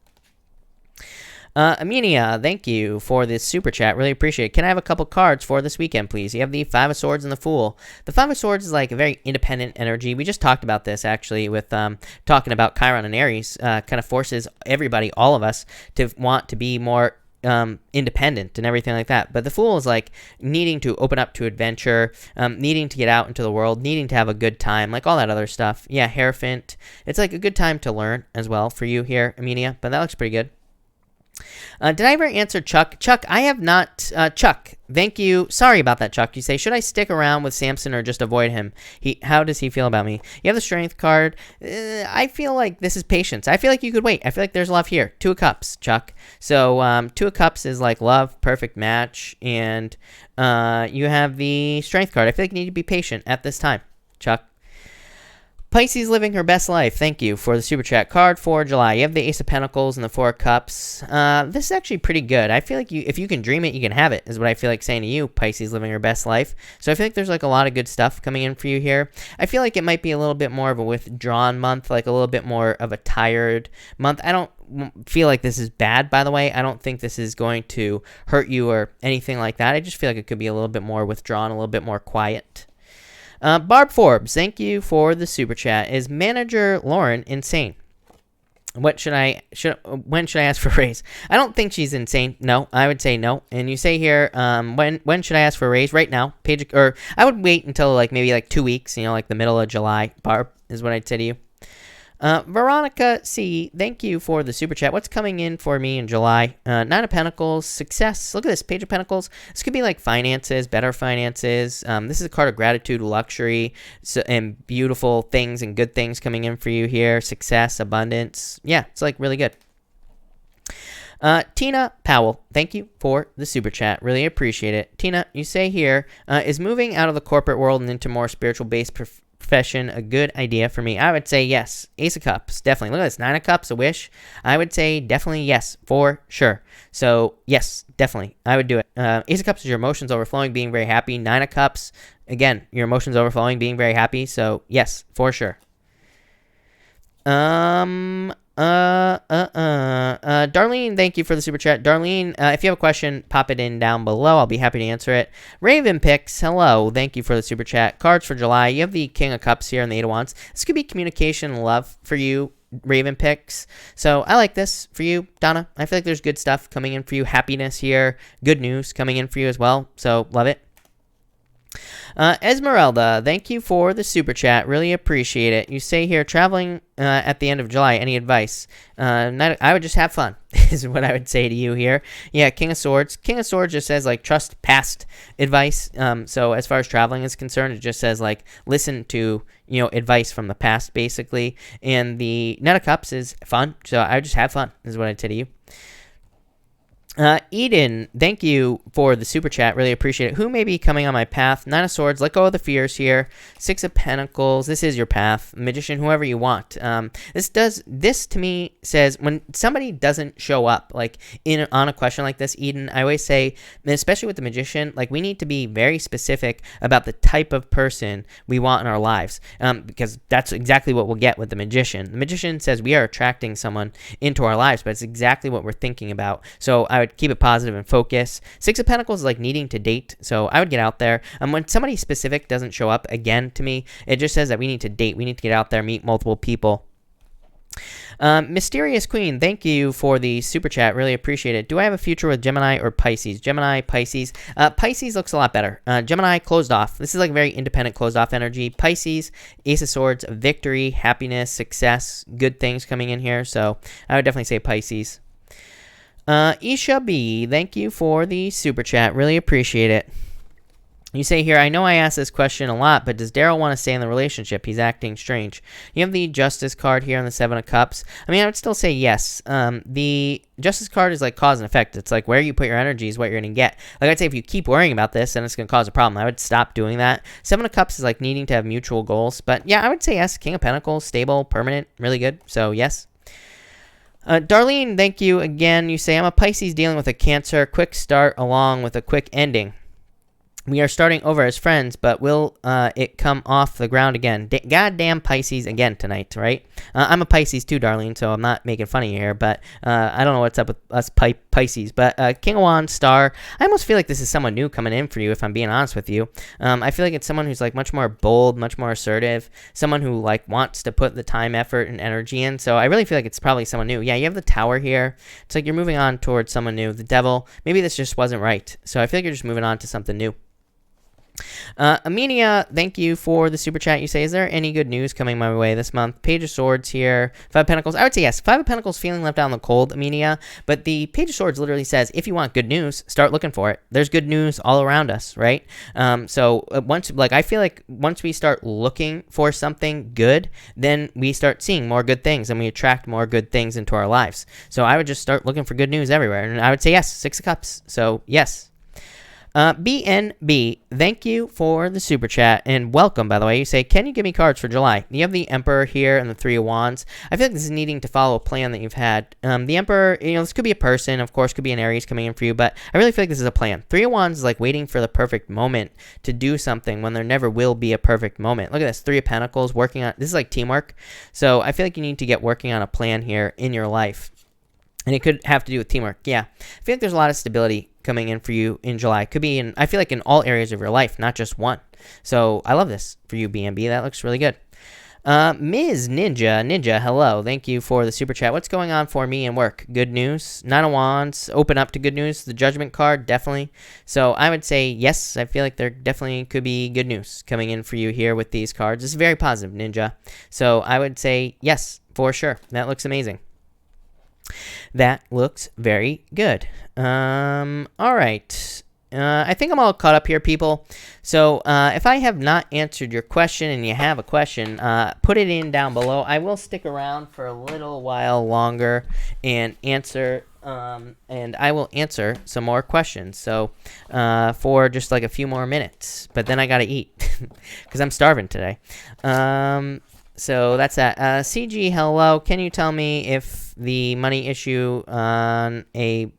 Amelia, thank you for this super chat. Really appreciate it. Can I have a couple cards for this weekend, please? You have the 5 of Swords and the Fool. The 5 of Swords is like a very independent energy. We just talked about this, actually, with talking about Chiron and Aries. Kind of forces everybody, all of us, to want to be more independent and everything like that. But the Fool is like needing to open up to adventure, needing to get out into the world, needing to have a good time, like all that other stuff. Yeah, Hierophant. It's like a good time to learn as well for you here, Amelia. But that looks pretty good. Did I ever answer Chuck? Chuck, I have not. Chuck, thank you. Sorry about that, Chuck. You say, should I stick around with Samson or just avoid him? How does he feel about me? You have the Strength card. I feel like this is patience. I feel like you could wait. I feel like there's love here. 2 of Cups, Chuck. So 2 of Cups is like love, perfect match. And you have the Strength card. I feel like you need to be patient at this time, Chuck. Pisces living her best life. Thank you for the super chat card for July. You have the Ace of Pentacles and the 4 of Cups. This is actually pretty good. I feel like if you can dream it, you can have it, is what I feel like saying to you, Pisces living her best life. So I feel like there's like a lot of good stuff coming in for you here. I feel like it might be a little bit more of a withdrawn month, like a little bit more of a tired month. I don't feel like this is bad, by the way. I don't think this is going to hurt you or anything like that. I just feel like it could be a little bit more withdrawn, a little bit more quiet. Barb Forbes, thank you for the super chat. Is manager Lauren insane? When should I ask for a raise? I don't think she's insane. No, I would say no. And you say here, when should I ask for a raise? Right now, or I would wait until maybe 2 weeks. Like the middle of July. Barb is what I'd say to you. Veronica C, thank you for the super chat. What's coming in for me in July? 9 of Pentacles, success. Look at this, Page of Pentacles. This could be like finances, better finances. This is a card of gratitude, luxury, and beautiful things and good things coming in for you here. Success, abundance. Yeah, it's like really good. Tina Powell, thank you for the super chat. Really appreciate it. Tina, you say here, is moving out of the corporate world and into more spiritual-based profession a good idea for me? I would say yes. Ace of Cups, definitely. Look at this, 9 of Cups, a wish. I would say definitely yes, for sure. So yes, definitely, I would do it. Ace of Cups is your emotions overflowing, being very happy. 9 of Cups, again, your emotions overflowing, being very happy. So yes, for sure. Darlene, thank you for the super chat. Darlene, if you have a question, pop it in down below. I'll be happy to answer it. Raven Picks, hello. Thank you for the super chat. Cards for July. You have the King of Cups here and the 8 of Wands. This could be communication and love for you, Raven Picks. So I like this for you, Donna. I feel like there's good stuff coming in for you. Happiness here. Good news coming in for you as well. So love it. Esmeralda, thank you for the super chat. Really appreciate it. You say here, traveling at the end of July. Any advice? I would just have fun, is what I would say to you here. Yeah, King of Swords. King of Swords just says, trust past advice. So as far as traveling is concerned, it just says, listen to, advice from the past, basically. And the Knight of Cups is fun. So I would just have fun, is what I'd say to you. Eden, thank you for the super chat. Really appreciate it. Who may be coming on my path? 9 of Swords. Let go of the fears here. 6 of Pentacles. This is your path. Magician, whoever you want. This to me says when somebody doesn't show up, on a question like this, Eden, I always say, especially with the Magician, we need to be very specific about the type of person we want in our lives, because that's exactly what we'll get with the Magician. The Magician says we are attracting someone into our lives, but it's exactly what we're thinking about. So I would would keep it positive and focus. Six of Pentacles is like needing to date, so I would get out there. When somebody specific doesn't show up again to me, it just says that we need to date. We need to get out there, meet multiple people. Mysterious Queen, thank you for the super chat. Really appreciate it. Do I have a future with Gemini or Pisces? Gemini, Pisces. Pisces looks a lot better. Gemini, closed off. This is like very independent, closed off energy. Pisces, Ace of Swords, victory, happiness, success, good things coming in here. So I would definitely say Pisces. Isha B, thank you for the super chat. Really appreciate it. You say here, I know I ask this question a lot, but does Daryl want to stay in the relationship? He's acting strange. You have the Justice card here on the Seven of Cups. I mean, I would still say yes. The Justice card is like cause and effect. It's like where you put your energy is what you're going to get. Like I'd say if you keep worrying about this, then it's going to cause a problem. I would stop doing that. Seven of Cups is like needing to have mutual goals. But yeah, I would say yes. King of Pentacles, stable, permanent, really good. So yes. Darlene, thank you again. You say, I'm a Pisces dealing with a Cancer. Quick start along with a quick ending. We are starting over as friends, but will it come off the ground again? Goddamn Pisces again tonight, right? I'm a Pisces too, Darlene, so I'm not making fun of you here, but I don't know what's up with us Pisces. But King of Wands, Star, I almost feel like this is someone new coming in for you, if I'm being honest with you. I feel like it's someone who's like much more bold, much more assertive, someone who like wants to put the time, effort, and energy in. So I really feel like it's probably someone new. Yeah, you have the Tower here. It's like you're moving on towards someone new. The Devil, maybe this just wasn't right. So I feel like you're just moving on to something new. Amenia, thank you for the super chat. You say, is there any good news coming my way this month? Page of Swords here. Five of Pentacles. I would say yes. Five of Pentacles feeling left out in the cold, Amenia. But the Page of Swords literally says, if you want good news, start looking for it. There's good news all around us, right? So once, like, I feel like once we start looking for something good, then we start seeing more good things and we attract more good things into our lives. So I would just start looking for good news everywhere. And I would say yes. Six of Cups. So yes. BNB, thank you for the super chat, and welcome, by the way. You say, can you give me cards for July? You have the Emperor here and the Three of Wands. I feel like this is needing to follow a plan that you've had. The Emperor, you know, this could be a person, of course, could be an Aries coming in for you, but I really feel like this is a plan. Three of Wands is like waiting for the perfect moment to do something when there never will be a perfect moment. Look at this, Three of Pentacles, working on, this is like teamwork. So I feel like you need to get working on a plan here in your life. And it could have to do with teamwork. Yeah. I feel like there's a lot of stability coming in for you in July. Could be in, I feel like in all areas of your life, not just one. So I love this for you, BNB. That looks really good. Ms. Ninja, hello. Thank you for the super chat. What's going on for me and work? Good news. Nine of Wands, open up to good news. The Judgment card, definitely. So I would say yes. I feel like there definitely could be good news coming in for you here with these cards. It's very positive, Ninja. So I would say yes, for sure. That looks amazing. That looks very good. All right. I think I'm all caught up here, people. So if I have not answered your question and you have a question, put it in down below. I will stick around for a little while longer and answer. And I will answer some more questions. So for just like a few more minutes. But then I got to eat because I'm starving today. So that's that. CG, hello. Can you tell me if the money issue on a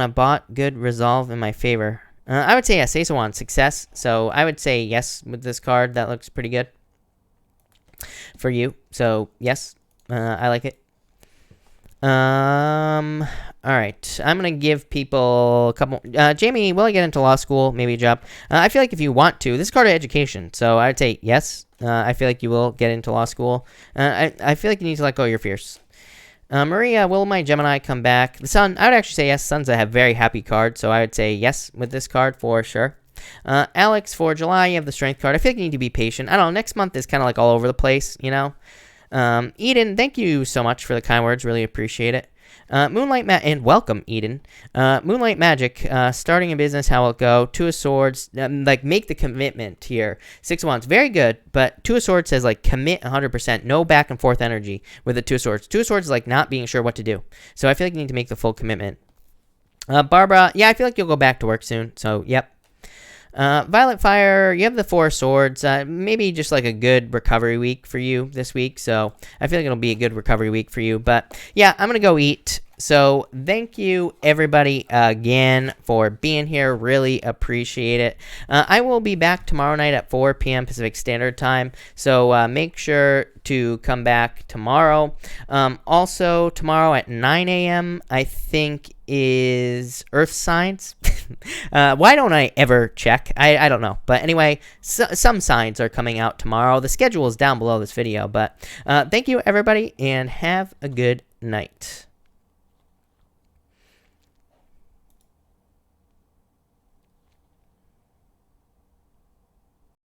bot could resolve in my favor? I would say yes. Ace of Wands, success. So I would say yes with this card. That looks pretty good for you. So yes, I like it. All right. I'm going to give people a couple. Jamie, will I get into law school? Maybe a job. I feel like if you want to, this is card of education. So I would say yes. I feel like you will get into law school. I feel like you need to let go of your fears. Maria, will my Gemini come back? The Sun, I would actually say yes. Suns I have very happy card. So I would say yes with this card for sure. Alex, for July, you have the Strength card. I feel like you need to be patient. I don't know. Next month is kind of like all over the place, you know. Eden, thank you so much for the kind words. Really appreciate it. Moonlight and welcome, Eden. Moonlight Magic, starting a business, how will it go? Two of Swords, like make the commitment here. Six of Wands, very good, but Two of Swords says like commit 100%, no back and forth energy with the Two of Swords. Two of Swords is like not being sure what to do. So I feel like you need to make the full commitment. Barbara, yeah, I feel like you'll go back to work soon. So, yep. Violet Fire, you have the Four of Swords. Maybe just like a good recovery week for you this week. So I feel like it'll be a good recovery week for you. But yeah, I'm going to go eat. So thank you everybody again for being here. Really appreciate it. I will be back tomorrow night at 4 p.m. Pacific Standard Time. So make sure to come back tomorrow. Also tomorrow at 9 a.m. I think is Earth Signs. Why don't I ever check? I don't know. But anyway, some signs are coming out tomorrow. The schedule is down below this video. But thank you everybody and have a good night.